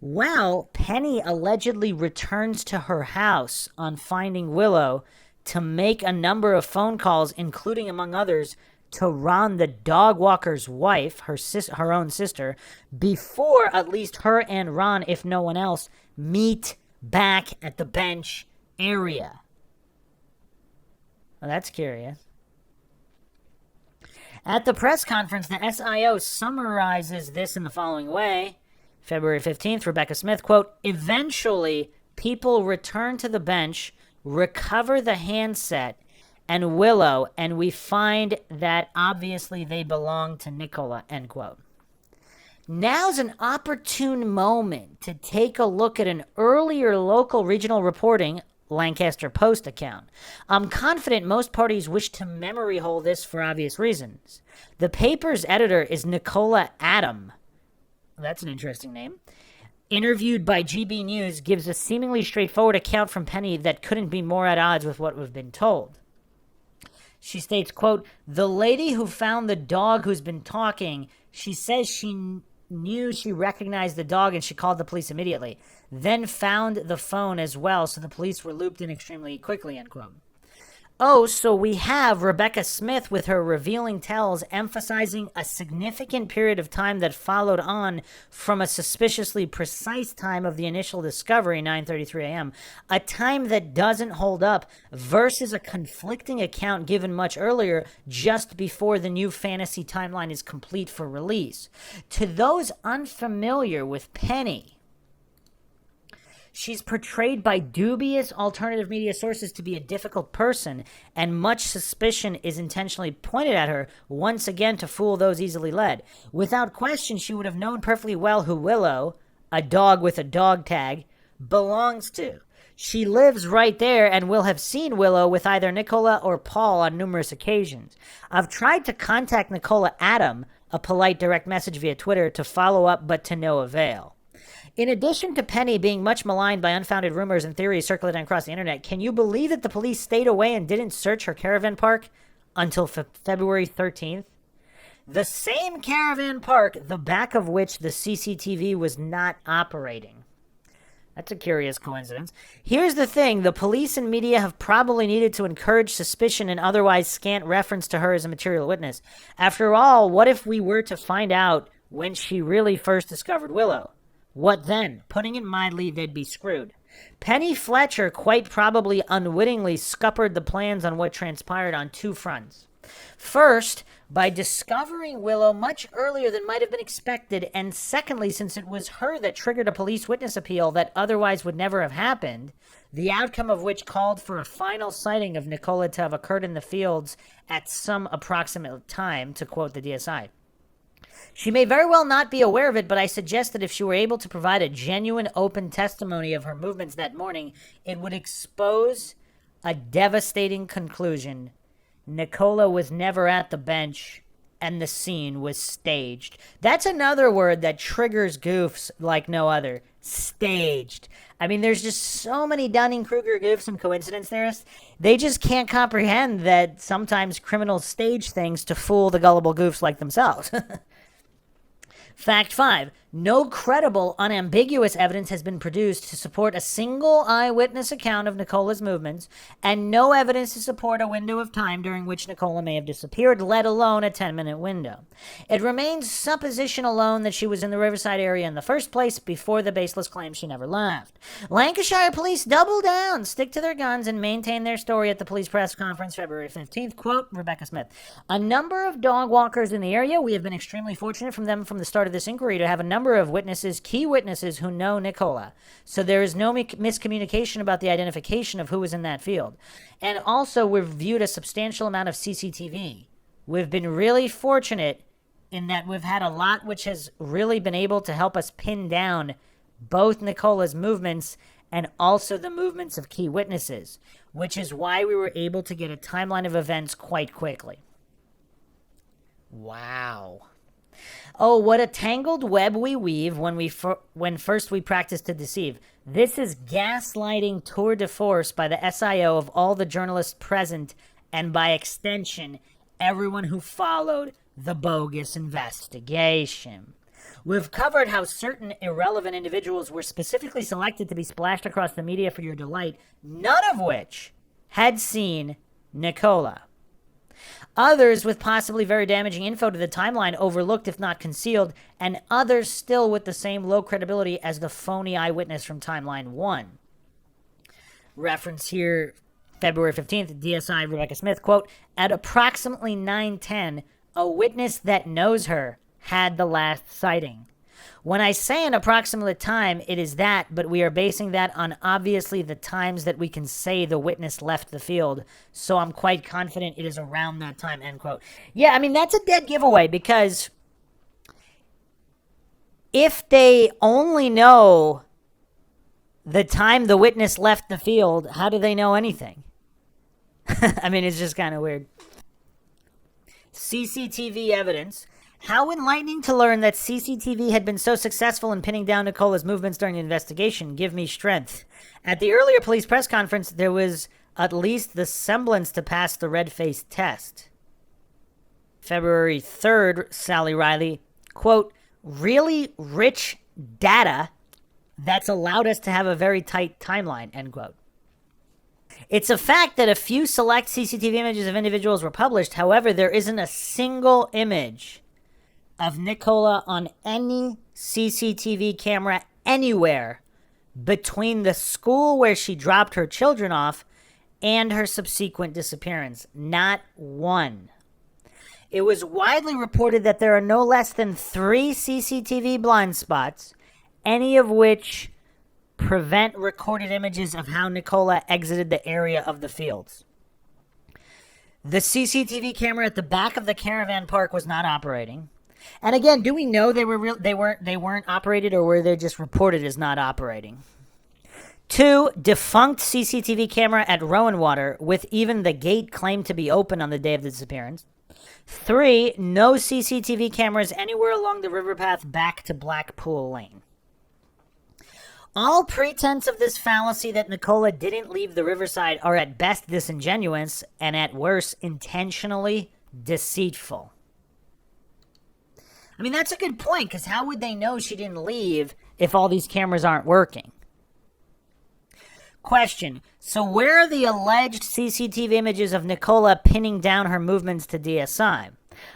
Well, Penny allegedly returns to her house on finding Willow to make a number of phone calls, including, among others, to Ron the dog walker's wife, her own sister, before at least her and Ron, if no one else, meet back at the bench area. Well, that's curious. At the press conference, the SIO summarizes this in the following way. February 15th, Rebecca Smith, quote, "Eventually, people return to the bench, recover the handset, and Willow, and we find that obviously they belong to Nicola," end quote. Now's an opportune moment to take a look at an earlier local regional reporting Lancaster Post account. I'm confident most parties wish to memory hole this for obvious reasons. The paper's editor is Nicola Adam. That's an interesting name. Interviewed by GB News, gives a seemingly straightforward account from Penny that couldn't be more at odds with what we've been told. She states, quote, "The lady who found the dog who's been talking, she says she knew she recognized the dog and she called the police immediately. Then found the phone as well, so the police were looped in extremely quickly," end quote. Oh, so we have Rebecca Smith with her revealing tells emphasizing a significant period of time that followed on from a suspiciously precise time of the initial discovery, 9:33 a.m., a time that doesn't hold up versus a conflicting account given much earlier just before the new fantasy timeline is complete for release. To those unfamiliar with Penny, she's portrayed by dubious alternative media sources to be a difficult person, and much suspicion is intentionally pointed at her, once again to fool those easily led. Without question, she would have known perfectly well who Willow, a dog with a dog tag, belongs to. She lives right there and will have seen Willow with either Nicola or Paul on numerous occasions. I've tried to contact Nicola Adam, a polite direct message via Twitter, to follow up, but to no avail. In addition to Penny being much maligned by unfounded rumors and theories circulating across the internet, can you believe that the police stayed away and didn't search her caravan park until February 13th? The same caravan park, the back of which the CCTV was not operating. That's a curious coincidence. Here's the thing. The police and media have probably needed to encourage suspicion and otherwise scant reference to her as a material witness. After all, what if we were to find out when she really first discovered Willow? What then? Putting it mildly, they'd be screwed. Penny Fletcher quite probably unwittingly scuppered the plans on what transpired on two fronts. First, by discovering Willow much earlier than might have been expected, and secondly, since it was her that triggered a police witness appeal that otherwise would never have happened, the outcome of which called for a final sighting of Nicola to have occurred in the fields at some approximate time, to quote the DSI. She may very well not be aware of it, but I suggest that if she were able to provide a genuine open testimony of her movements that morning, it would expose a devastating conclusion. Nicola was never at the bench, and the scene was staged. That's another word that triggers goofs like no other. Staged. I mean, there's just so many Dunning-Kruger goofs and coincidence theorists. They just can't comprehend that sometimes criminals stage things to fool the gullible goofs like themselves. Fact 5. No credible, unambiguous evidence has been produced to support a single eyewitness account of Nicola's movements, and no evidence to support a window of time during which Nicola may have disappeared, let alone a 10-minute window. It remains supposition alone that she was in the Riverside area in the first place before the baseless claim she never left. Lancashire police double down, stick to their guns, and maintain their story at the police press conference February 15th. Quote, Rebecca Smith, "A number of dog walkers in the area. We have been extremely fortunate from them from the start of this inquiry to have a number of witnesses, key witnesses who know Nicola. So there is no miscommunication about the identification of who was in that field. And also, we've viewed a substantial amount of CCTV. We've been really fortunate in that we've had a lot which has really been able to help us pin down both Nicola's movements and also the movements of key witnesses, which is why we were able to get a timeline of events quite quickly." Wow. Oh, what a tangled web we weave when first we practice to deceive. This is gaslighting tour de force by the SIO of all the journalists present, and by extension, everyone who followed the bogus investigation. We've covered how certain irrelevant individuals were specifically selected to be splashed across the media for your delight, none of which had seen Nicola. Others with possibly very damaging info to the timeline overlooked if not concealed, and others still with the same low credibility as the phony eyewitness from Timeline 1. Reference here, February 15th, DSI Rebecca Smith, quote, "At approximately 9:10, a witness that knows her had the last sighting. When I say an approximate time, it is that, but we are basing that on obviously the times that we can say the witness left the field, so I'm quite confident it is around that time," end quote. Yeah, I mean, that's a dead giveaway, because if they only know the time the witness left the field, how do they know anything? I mean, it's just kind of weird. CCTV evidence. How enlightening to learn that CCTV had been so successful in pinning down Nicola's movements during the investigation. Give me strength. At the earlier police press conference, there was at least the semblance to pass the red-face test. February 3rd, Sally Riley, quote, really rich data that's allowed us to have a very tight timeline, end quote. It's a fact that a few select CCTV images of individuals were published. However, there isn't a single image of Nicola on any CCTV camera anywhere between the school where she dropped her children off and her subsequent disappearance. Not one. It was widely reported that there are no less than 3 CCTV blind spots, any of which prevent recorded images of how Nicola exited the area of the fields. The CCTV camera at the back of the caravan park was not operating. And again, do we know they weren't operated, or were they just reported as not operating? 2, defunct CCTV camera at Rowanwater, with even the gate claimed to be open on the day of the disappearance. 3, no CCTV cameras anywhere along the river path back to Blackpool Lane. All pretense of this fallacy that Nicola didn't leave the riverside are at best disingenuous and at worst intentionally deceitful. I mean, that's a good point, because how would they know she didn't leave if all these cameras aren't working? Question. So where are the alleged CCTV images of Nicola pinning down her movements to DSI?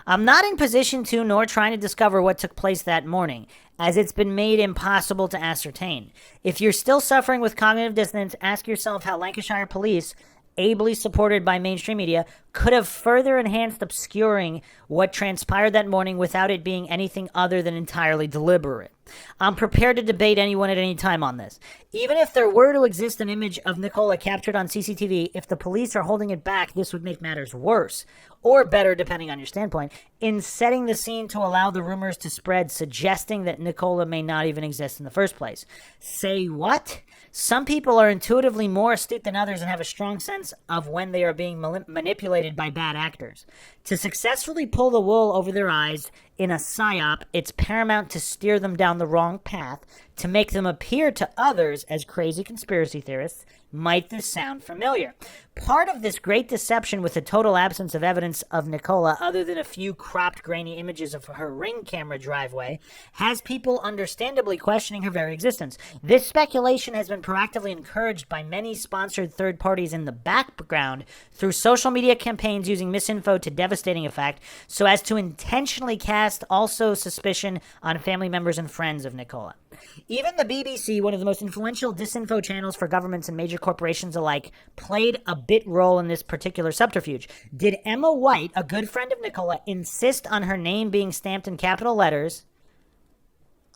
I'm not in position to, nor trying to discover what took place that morning, as it's been made impossible to ascertain. If you're still suffering with cognitive dissonance, ask yourself how Lancashire police, ably supported by mainstream media, could have further enhanced obscuring what transpired that morning without it being anything other than entirely deliberate. I'm prepared to debate anyone at any time on this. Even if there were to exist an image of Nicola captured on CCTV, if the police are holding it back, this would make matters worse, or better depending on your standpoint, in setting the scene to allow the rumors to spread, suggesting that Nicola may not even exist in the first place. Say what? Some people are intuitively more astute than others and have a strong sense of when they are being manipulated by bad actors. To successfully pull the wool over their eyes in a psyop, it's paramount to steer them down the wrong path, to make them appear to others as crazy conspiracy theorists. Might this sound familiar? Part of this great deception, with the total absence of evidence of Nicola other than a few cropped grainy images of her Ring camera driveway, has people understandably questioning her very existence. This speculation has been proactively encouraged by many sponsored third parties in the background through social media campaigns using misinfo to devastating effect, so as to intentionally cast also suspicion on family members and friends of Nicola. Even the BBC, one of the most influential disinfo channels for governments and major corporations alike, played a bit role in this particular subterfuge. Did Emma White, a good friend of Nicola, insist on her name being stamped in capital letters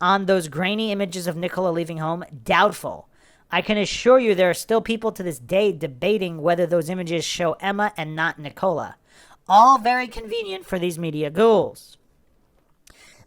on those grainy images of Nicola leaving home? Doubtful. I can assure you there are still people to this day debating whether those images show Emma and not Nicola. All very convenient for these media ghouls.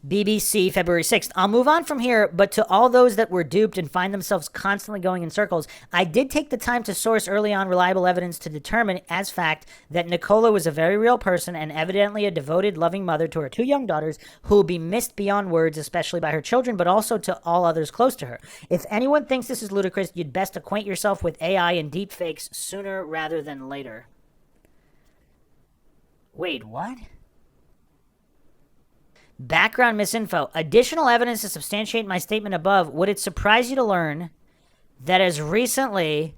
BBC, February 6th. I'll move on from here, but to all those that were duped and find themselves constantly going in circles, I did take the time to source early on reliable evidence to determine as fact that Nicola was a very real person and evidently a devoted, loving mother to her 2 young daughters who will be missed beyond words, especially by her children, but also to all others close to her. If anyone thinks this is ludicrous, you'd best acquaint yourself with AI and deepfakes sooner rather than later. Wait, what? Background misinfo. Additional evidence to substantiate my statement above. Would it surprise you to learn that as recently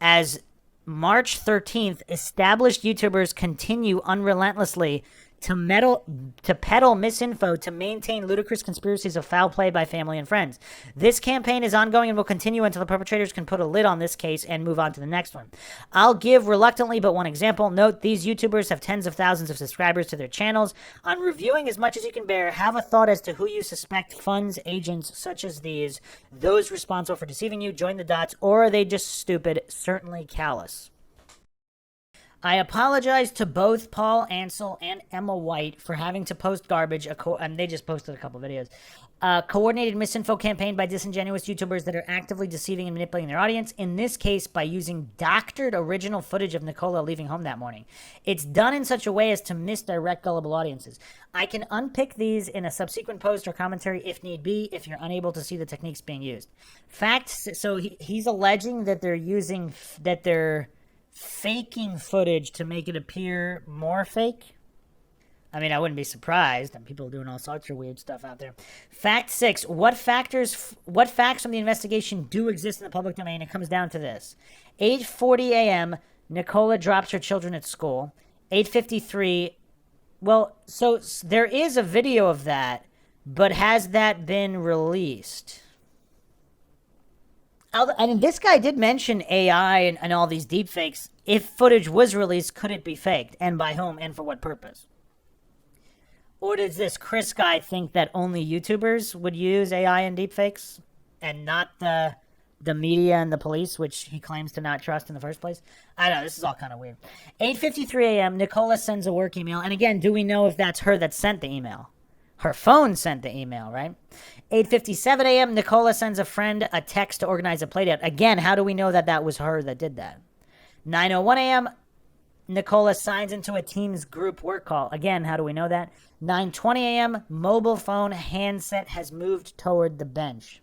as March 13th, established YouTubers continue unrelentlessly to peddle misinfo to maintain ludicrous conspiracies of foul play by family and friends. This campaign is ongoing and will continue until the perpetrators can put a lid on this case and move on to the next one. I'll give reluctantly but one example. Note, these YouTubers have tens of thousands of subscribers to their channels. On reviewing as much as you can bear, have a thought as to who you suspect funds agents such as these, those responsible for deceiving you. Join the dots, or are they just stupid, certainly callous? I apologize to both Paul Ansel and Emma White for having to post garbage, and they just posted a couple videos. Coordinated misinfo campaign by disingenuous YouTubers that are actively deceiving and manipulating their audience, in this case by using doctored original footage of Nicola leaving home that morning. It's done in such a way as to misdirect gullible audiences. I can unpick these in a subsequent post or commentary if need be, if you're unable to see the techniques being used. So he's alleging that they're faking footage to make it appear more fake. I mean, I wouldn't be surprised. People are doing all sorts of weird stuff out there. Fact 6. What facts from the investigation do exist in the public domain? It comes down to this. 8:40 a.m., Nicola drops her children at school. 8:53. Well, so there is a video of that, but has that been released? And this guy did mention AI and all these deepfakes. If footage was released, could it be faked? And by whom and for what purpose? Or does this Chris guy think that only YouTubers would use AI and deepfakes and not the media and the police, which he claims to not trust in the first place? I don't know. This is all kind of weird. 8:53 a.m., Nicola sends a work email. And again, do we know if that's her that sent the email? Her phone sent the email, right? 8:57 a.m., Nicola sends a friend a text to organize a playdate. Again, how do we know that that was her that did that? 9:01 a.m., Nicola signs into a Teams group work call. Again, how do we know that? 9:20 a.m., mobile phone handset has moved toward the bench.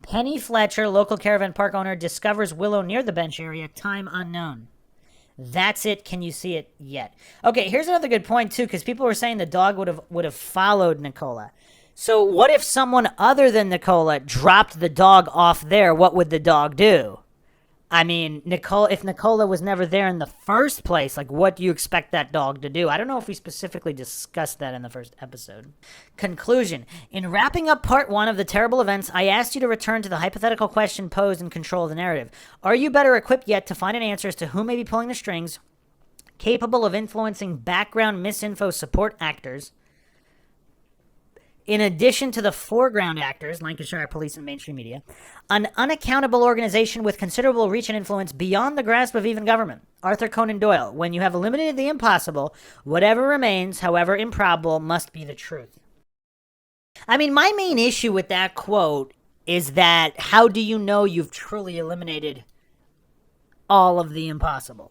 Penny Fletcher, local caravan park owner, discovers Willow near the bench area. Time unknown. That's it. Can you see it yet? Okay, here's another good point, too, because people were saying the dog would have followed Nicola. So what if someone other than Nicola dropped the dog off there? What would the dog do? I mean, if Nicola was never there in the first place, like, what do you expect that dog to do? I don't know if we specifically discussed that in the first episode. Conclusion. In wrapping up part 1 of the terrible events, I asked you to return to the hypothetical question posed and control the narrative. Are you better equipped yet to find an answer as to who may be pulling the strings, capable of influencing background misinfo support actors, in addition to the foreground actors, Lancashire police and mainstream media, an unaccountable organization with considerable reach and influence beyond the grasp of even government? Arthur Conan Doyle. When you have eliminated the impossible, whatever remains, however improbable, must be the truth. I mean, my main issue with that quote is that how do you know you've truly eliminated all of the impossible?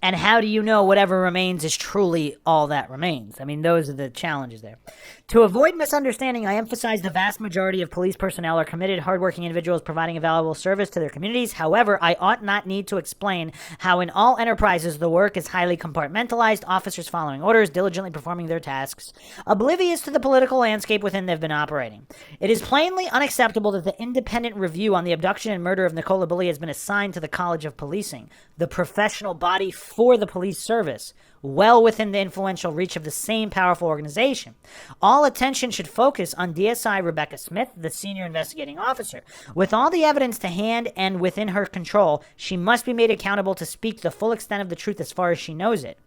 And how do you know whatever remains is truly all that remains? I mean, those are the challenges there. To avoid misunderstanding, I emphasize the vast majority of police personnel are committed, hardworking individuals providing a valuable service to their communities. However, I ought not need to explain how in all enterprises the work is highly compartmentalized, officers following orders, diligently performing their tasks, oblivious to the political landscape within they've been operating. It is plainly unacceptable that the independent review on the abduction and murder of Nicola Bulley has been assigned to the College of Policing, the professional body for the police service, well within the influential reach of the same powerful organization. All attention should focus on DSI Rebecca Smith, the senior investigating officer. With all the evidence to hand and within her control, she must be made accountable to speak to the full extent of the truth as far as she knows it.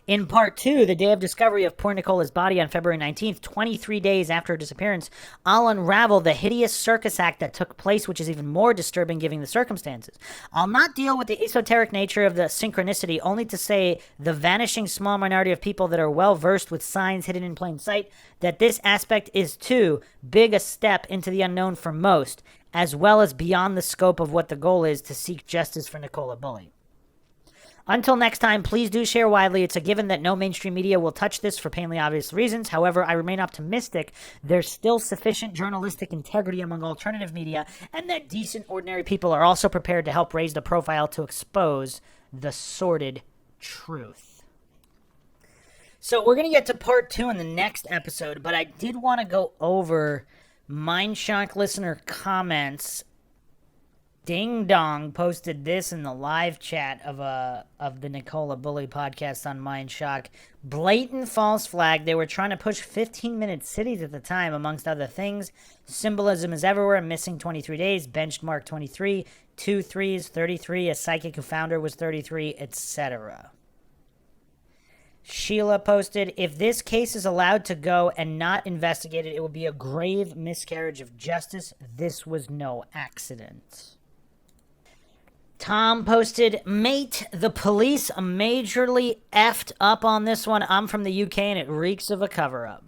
In part 2, the day of discovery of poor Nicola's body on February 19th, 23 days after her disappearance, I'll unravel the hideous circus act that took place, which is even more disturbing given the circumstances. I'll not deal with the esoteric nature of the synchronicity, only to say the vanishing small minority of people that are well versed with signs hidden in plain sight, that this aspect is too big a step into the unknown for most, as well as beyond the scope of what the goal is to seek justice for Nicola Bulley. Until next time, please do share widely. It's a given that no mainstream media will touch this for painfully obvious reasons. However, I remain optimistic there's still sufficient journalistic integrity among alternative media, and that decent, ordinary people are also prepared to help raise the profile to expose the sordid truth. So we're going to get to part 2 in the next episode, but I did want to go over MindShock listener comments. Ding Dong posted this in the live chat of the Nicola Bulley podcast on MindShock. Blatant false flag. They were trying to push 15-minute cities at the time, amongst other things. Symbolism is everywhere. Missing 23 days. Benchmark 23. 2 threes, 33. A psychic who found her was 33, etc. Sheila posted, if this case is allowed to go and not investigated, it will be a grave miscarriage of justice. This was no accident. Tom posted, mate, the police majorly effed up on this one. I'm from the UK and it reeks of a cover-up.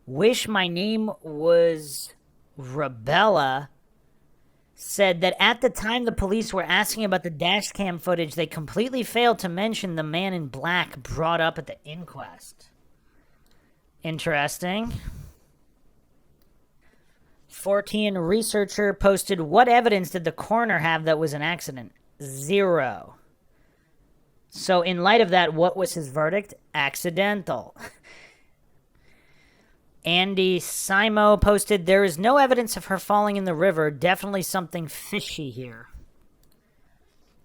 Wish my name was Rebella said that at the time the police were asking about the dash cam footage, they completely failed to mention the man in black brought up at the inquest. Interesting. 14 researcher posted, what evidence did the coroner have that was an accident? 0. So in light of that, what was his verdict? Accidental. Andy Simo posted, there is no evidence of her falling in the river. Definitely something fishy here.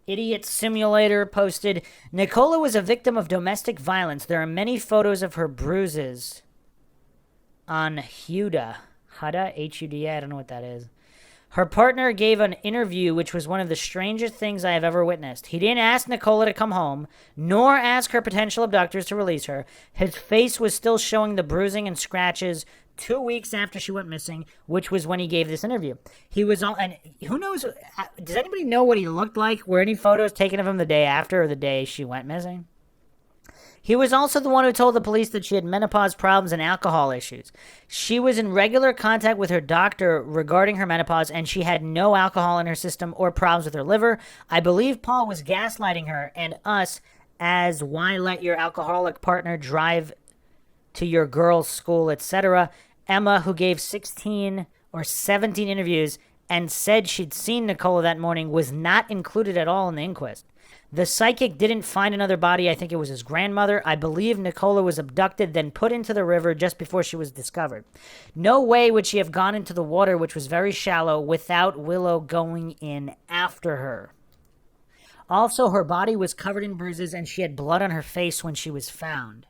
Idiot Simulator posted, Nicola was a victim of domestic violence. There are many photos of her bruises on Huda. Huda? H-U-D-A? I don't know what that is. Her partner gave an interview which was one of the strangest things I have ever witnessed. He didn't ask Nicola to come home, nor ask her potential abductors to release her. His face was still showing the bruising and scratches 2 weeks after she went missing, which was when he gave this interview. He was all, and who knows, does anybody know what he looked like? Were any photos taken of him the day after or the day she went missing? He was also the one who told the police that she had menopause problems and alcohol issues. She was in regular contact with her doctor regarding her menopause, and she had no alcohol in her system or problems with her liver. I believe Paul was gaslighting her and us as why let your alcoholic partner drive to your girls' school, etc. Emma, who gave 16 or 17 interviews and said she'd seen Nicola that morning, was not included at all in the inquest. The psychic didn't find another body. I think it was his grandmother. I believe Nicola was abducted, then put into the river just before she was discovered. No way would she have gone into the water, which was very shallow, without Willow going in after her. Also, her body was covered in bruises and she had blood on her face when she was found.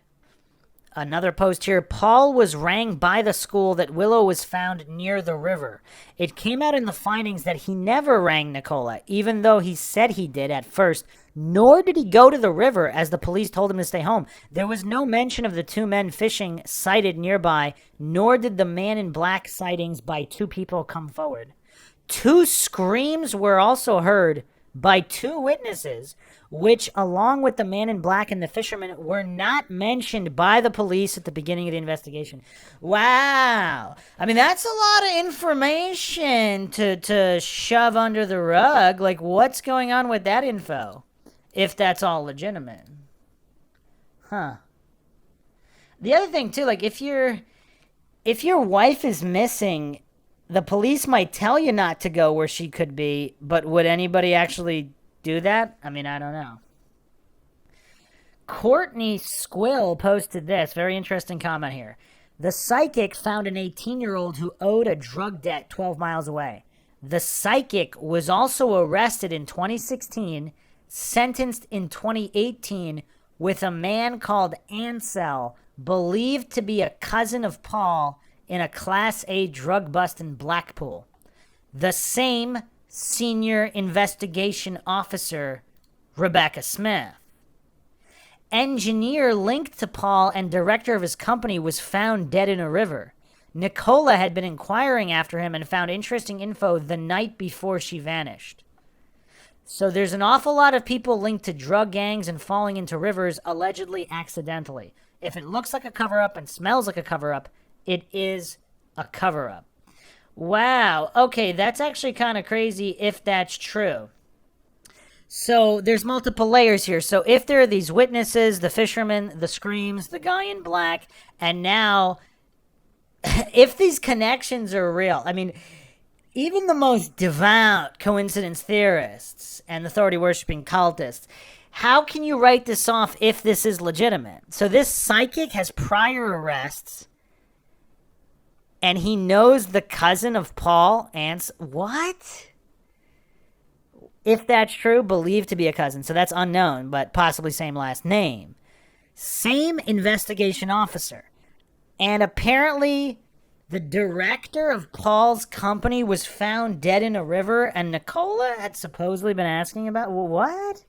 Another post here. Paul was rang by the school that Willow was found near the river. It came out in the findings that he never rang Nicola, even though he said he did at first, nor did he go to the river as the police told him to stay home. There was no mention of the 2 men fishing sighted nearby, nor did the man in black sightings by 2 people come forward. 2 screams were also heard by 2 witnesses, which, along with the man in black and the fisherman, were not mentioned by the police at the beginning of the investigation. Wow. I mean, that's a lot of information to shove under the rug. Like, what's going on with that info? If that's all legitimate. Huh. The other thing, too, like, if your wife is missing, the police might tell you not to go where she could be, but would anybody actually do that? I mean, I don't know. Courtney Squill posted this. Very interesting comment here. The psychic found an 18-year-old who owed a drug debt 12 miles away. The psychic was also arrested in 2016, sentenced in 2018, with a man called Ansel, believed to be a cousin of Paul, in a Class A drug bust in Blackpool. The same senior investigation officer, Rebecca Smith. Engineer linked to Paul and director of his company was found dead in a river. Nicola had been inquiring after him and found interesting info the night before she vanished. So there's an awful lot of people linked to drug gangs and falling into rivers, allegedly accidentally. If it looks like a cover-up and smells like a cover-up, it is a cover-up. Wow. Okay, that's actually kind of crazy if that's true. So there's multiple layers here. So if there are these witnesses, the fisherman, the screams, the guy in black, and now if these connections are real, I mean, even the most devout coincidence theorists and authority-worshipping cultists, how can you write this off if this is legitimate? So this psychic has prior arrests, and he knows the cousin of Paul Ants. What? If that's true, believed to be a cousin. So that's unknown, but possibly same last name. Same investigation officer. And apparently the director of Paul's company was found dead in a river, and Nicola had supposedly been asking about, well, what?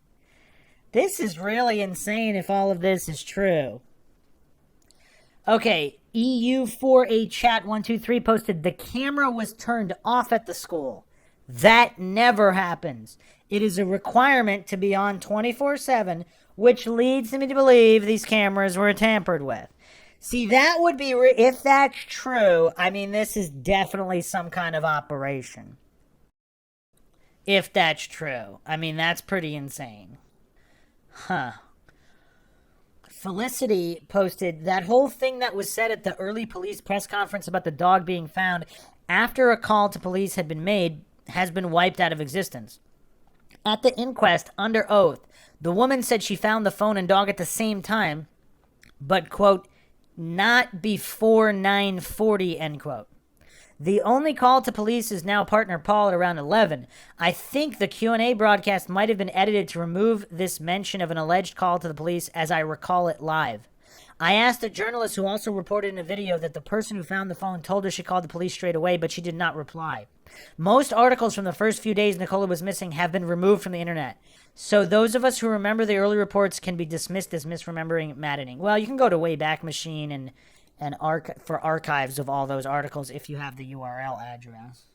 This is really insane if all of this is true. Okay, EU4A Chat 123 posted, the camera was turned off at the school. That never happens. It is a requirement to be on 24/7, which leads me to believe these cameras were tampered with. See, that would be, if that's true, I mean, this is definitely some kind of operation. If that's true. I mean, that's pretty insane. Huh. Felicity posted that whole thing that was said at the early police press conference about the dog being found after a call to police had been made has been wiped out of existence. At the inquest, under oath, the woman said she found the phone and dog at the same time, but, quote, not before 9:40, end quote. The only call to police is now partner Paul at around 11. I think the Q&A broadcast might have been edited to remove this mention of an alleged call to the police, as I recall it live. I asked a journalist who also reported in a video that the person who found the phone told her she called the police straight away, but she did not reply. Most articles from the first few days Nicola was missing have been removed from the internet. So those of us who remember the early reports can be dismissed as misremembering maddening. Well, you can go to Wayback Machine and for archives of all those articles if you have the URL address.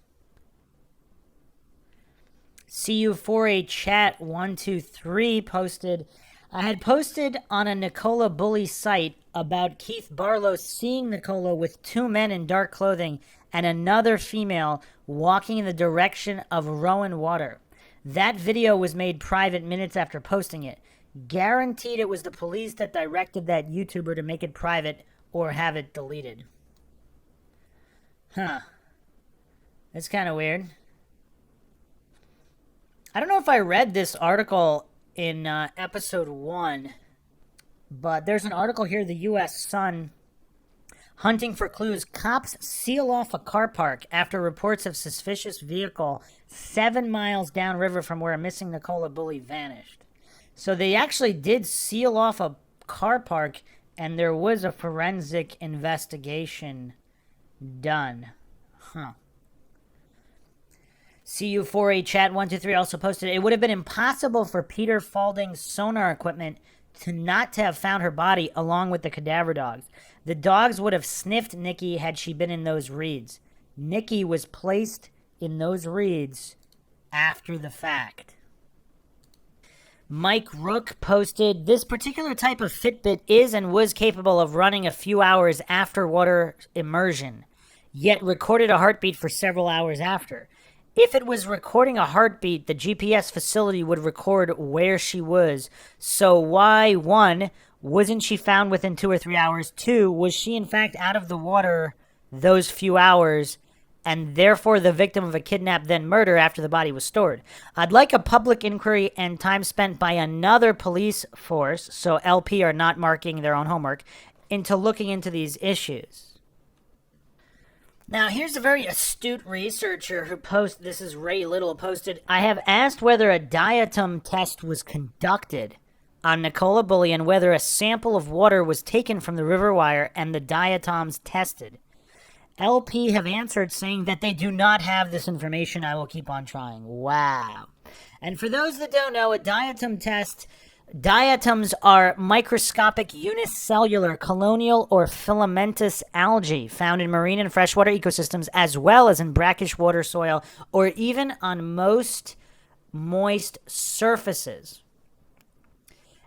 CU4A Chat 123 posted, I had posted on a Nicola Bulley site about Keith Barlow seeing Nicola with two men in dark clothing and another female walking in the direction of Rowan Water. That video was made private minutes after posting it. Guaranteed it was the police that directed that YouTuber to make it private or have it deleted. Huh. That's kind of weird. I don't know if I read this article in episode 1, but there's an article here, the U.S. Sun, hunting for clues. Cops seal off a car park after reports of suspicious vehicle 7 miles downriver from where a missing Nicola Bulley vanished. So they actually did seal off a car park, and there was a forensic investigation done. Huh. CU4A Chat 123 also posted, it would have been impossible for Peter Falding's sonar equipment to not to have found her body along with the cadaver dogs. The dogs would have sniffed Nikki had she been in those reeds. Nikki was placed in those reeds after the fact. Mike Rook posted, this particular type of Fitbit is and was capable of running a few hours after water immersion, yet recorded a heartbeat for several hours after. If it was recording a heartbeat, the GPS facility would record where she was. So why, 1, wasn't she found within 2 or 3 hours? 2, was she in fact out of the water those few hours, and therefore the victim of a kidnap then murder after the body was stored? I'd like a public inquiry and time spent by another police force, so LP are not marking their own homework, into looking into these issues. Now, here's a very astute researcher who posted, this is Ray Little, posted, I have asked whether a diatom test was conducted on Nicola Bulley and whether a sample of water was taken from the river wire and the diatoms tested. LP have answered saying that they do not have this information. I will keep on trying. Wow. And for those that don't know, a diatom test, diatoms are microscopic unicellular colonial or filamentous algae found in marine and freshwater ecosystems as well as in brackish water soil or even on most moist surfaces.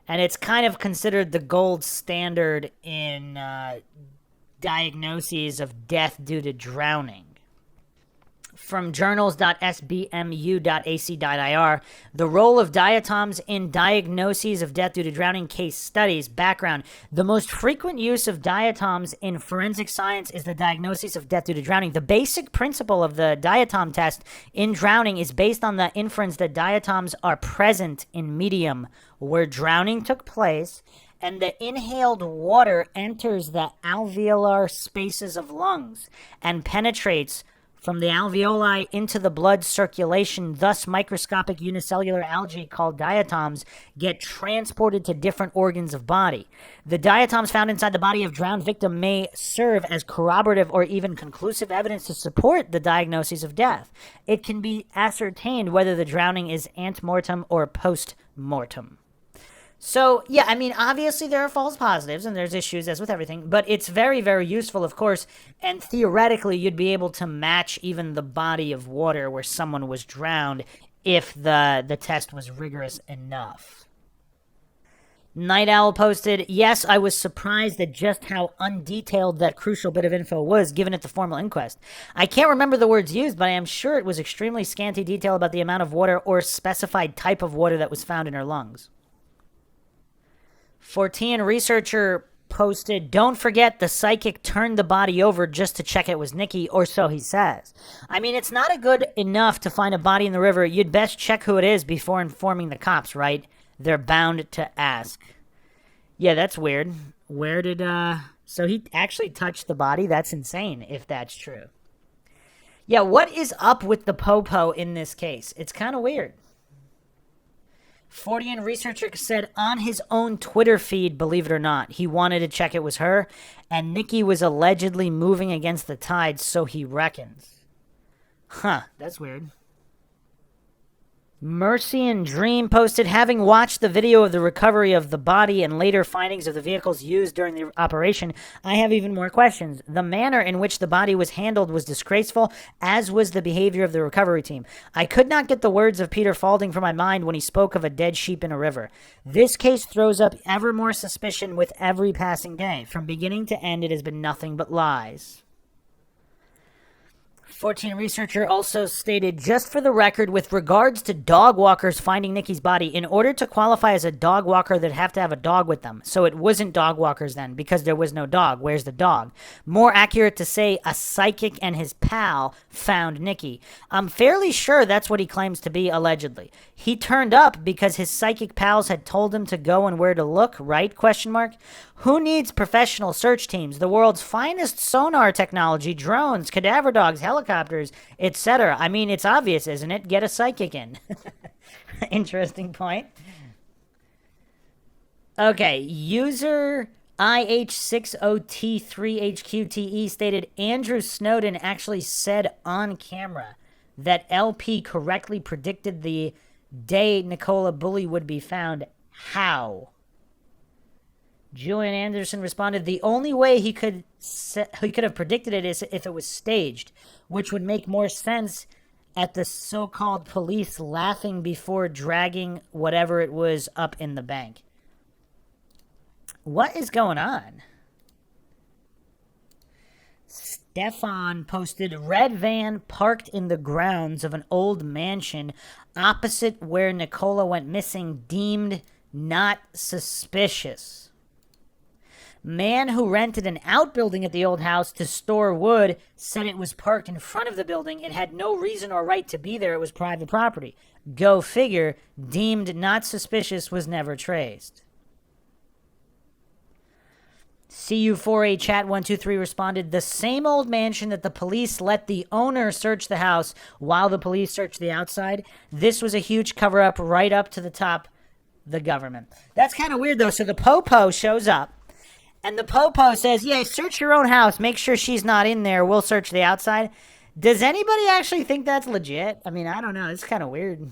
And it's kind of considered the gold standard in diagnoses of death due to drowning. From journals.sbmu.ac.ir, the role of diatoms in diagnoses of death due to drowning case studies. Background: the most frequent use of diatoms in forensic science is the diagnosis of death due to drowning. The basic principle of the diatom test in drowning is based on the inference that diatoms are present in medium where drowning took place, and the inhaled water enters the alveolar spaces of lungs and penetrates from the alveoli into the blood circulation. Thus, microscopic unicellular algae called diatoms get transported to different organs of body. The diatoms found inside the body of drowned victim may serve as corroborative or even conclusive evidence to support the diagnosis of death. It can be ascertained whether the drowning is ante mortem or post mortem. So, yeah, I mean, obviously there are false positives and there's issues as with everything, but it's very, very useful, of course. And theoretically, you'd be able to match even the body of water where someone was drowned if the test was rigorous enough. Night Owl posted, yes, I was surprised at just how undetailed that crucial bit of info was given at the formal inquest. I can't remember the words used, but I am sure it was extremely scanty detail about the amount of water or specified type of water that was found in her lungs. 14 researcher posted, don't forget the psychic turned the body over just to check it was Nikki, or so he says. I mean, it's not a good enough to find a body in the river. You'd best check who it is before informing the cops, right? They're bound to ask. Yeah, that's weird. Where did, so he actually touched the body? That's insane, if that's true. Yeah, what is up with the Popo in this case? It's kind of weird. 40 researcher said on his own Twitter feed, believe it or not, he wanted to check it was her, and Nikki was allegedly moving against the tide, so he reckons. Huh, that's weird. Mercy and Dream posted, having watched the video of the recovery of the body and later findings of the vehicles used during the operation, I have even more questions. The manner in which the body was handled was disgraceful, as was the behavior of the recovery team. I could not get the words of Peter Falding from my mind when he spoke of a dead sheep in a river. This case throws up ever more suspicion with every passing day. From beginning to end, it has been nothing but lies. 14 researcher also stated, just for the record, with regards to dog walkers finding Nikki's body, in order to qualify as a dog walker, they'd have to have a dog with them. So it wasn't dog walkers then, because there was no dog. Where's the dog? More accurate to say a psychic and his pal found Nikki. I'm fairly sure that's what he claims to be, allegedly. He turned up because his psychic pals had told him to go and where to look, right? Question mark. Who needs professional search teams? The world's finest sonar technology, drones, cadaver dogs, helicopters, etc. I mean, it's obvious, isn't it? Get a psychic in. Interesting point. Okay, user IH60T3HQTE stated Andrew Snowden actually said on camera that LP correctly predicted the day Nicola Bulley would be found. How? Julian Anderson responded, the only way he could have predicted it is if it was staged, which would make more sense at the so-called police laughing before dragging whatever it was up in the bank. What is going on? Stefan posted, red van parked in the grounds of an old mansion opposite where Nicola went missing, deemed not suspicious. Man who rented an outbuilding at the old house to store wood said it was parked in front of the building. It had no reason or right to be there. It was private property. Go figure, deemed not suspicious was never traced. CU4A Chat 123 responded, the same old mansion that the police let the owner search the house while the police searched the outside. This was a huge cover-up right up to the top, the government. That's kind of weird, though. So the Popo shows up, and the Popo says, yeah, search your own house. Make sure she's not in there. We'll search the outside. Does anybody actually think that's legit? I mean, I don't know. It's kind of weird.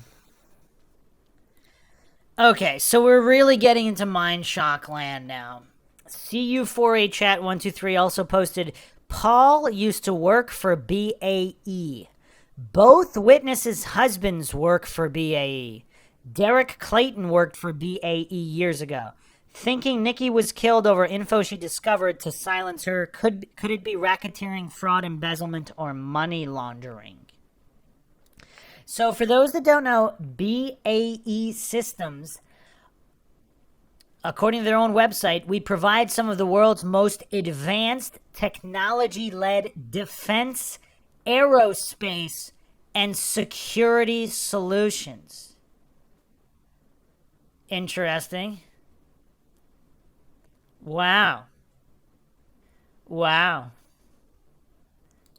Okay, so we're really getting into MINDSHOCK land now. CU4A Chat 123 also posted, Paul used to work for BAE. Both witnesses' husbands work for BAE. Derek Clayton worked for BAE years ago. Thinking Nikki was killed over info she discovered to silence her, could it be racketeering, fraud, embezzlement, or money laundering? So for those that don't know, BAE Systems, according to their own website, we provide some of the world's most advanced technology-led defense, aerospace, and security solutions. Interesting. Wow.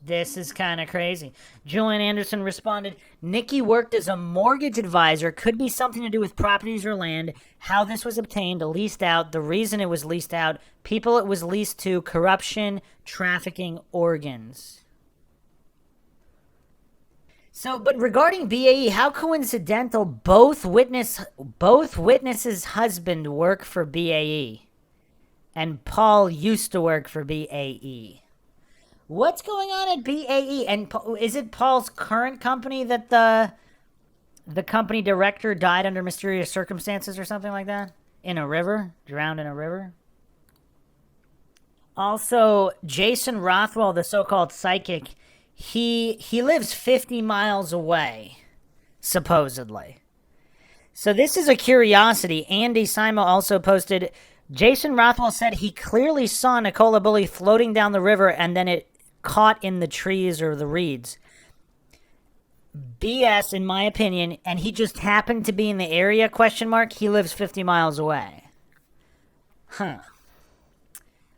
This is kind of crazy. Julian Anderson responded, Nikki worked as a mortgage advisor. Could be something to do with properties or land. How this was obtained, leased out, the reason it was leased out, people it was leased to, corruption, trafficking, organs. So, but regarding BAE, how coincidental both witnesses' husband work for BAE, and Paul used to work for BAE. What's going on at BAE? And is it Paul's current company that the company director died under mysterious circumstances or something like that? In a river? Drowned in a river? Also, Jason Rothwell, the so-called psychic, he lives 50 miles away, supposedly. So this is a curiosity. Andy Simo also posted, Jason Rothwell said he clearly saw Nicola Bulley floating down the river and then it caught in the trees or the reeds. BS, in my opinion, and he just happened to be in the area, ? He lives 50 miles away. Huh.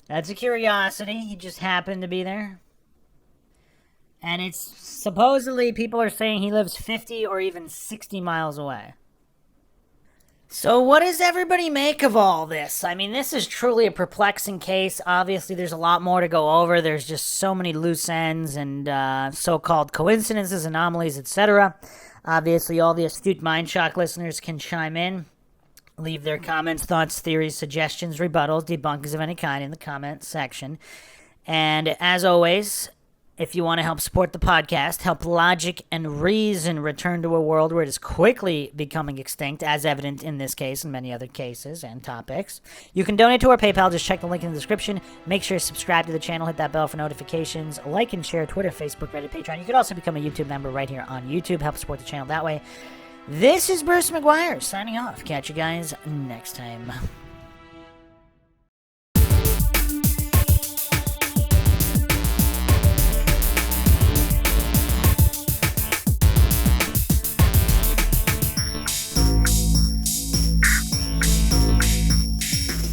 That's a curiosity. He just happened to be there. And it's supposedly people are saying he lives 50 or even 60 miles away. So what does everybody make of all this? I mean, this is truly a perplexing case. Obviously, there's a lot more to go over. There's just so many loose ends and so-called coincidences, anomalies, etc. Obviously, all the astute MindShock listeners can chime in. Leave their comments, thoughts, theories, suggestions, rebuttals, debunkings of any kind in the comment section. And as always, if you want to help support the podcast, help logic and reason return to a world where it is quickly becoming extinct, as evident in this case and many other cases and topics, you can donate to our PayPal. Just check the link in the description. Make sure to subscribe to the channel, hit that bell for notifications, like and share Twitter, Facebook, Reddit, Patreon. You could also become a YouTube member right here on YouTube. Help support the channel that way. This is Bruce McGuire signing off. Catch you guys next time.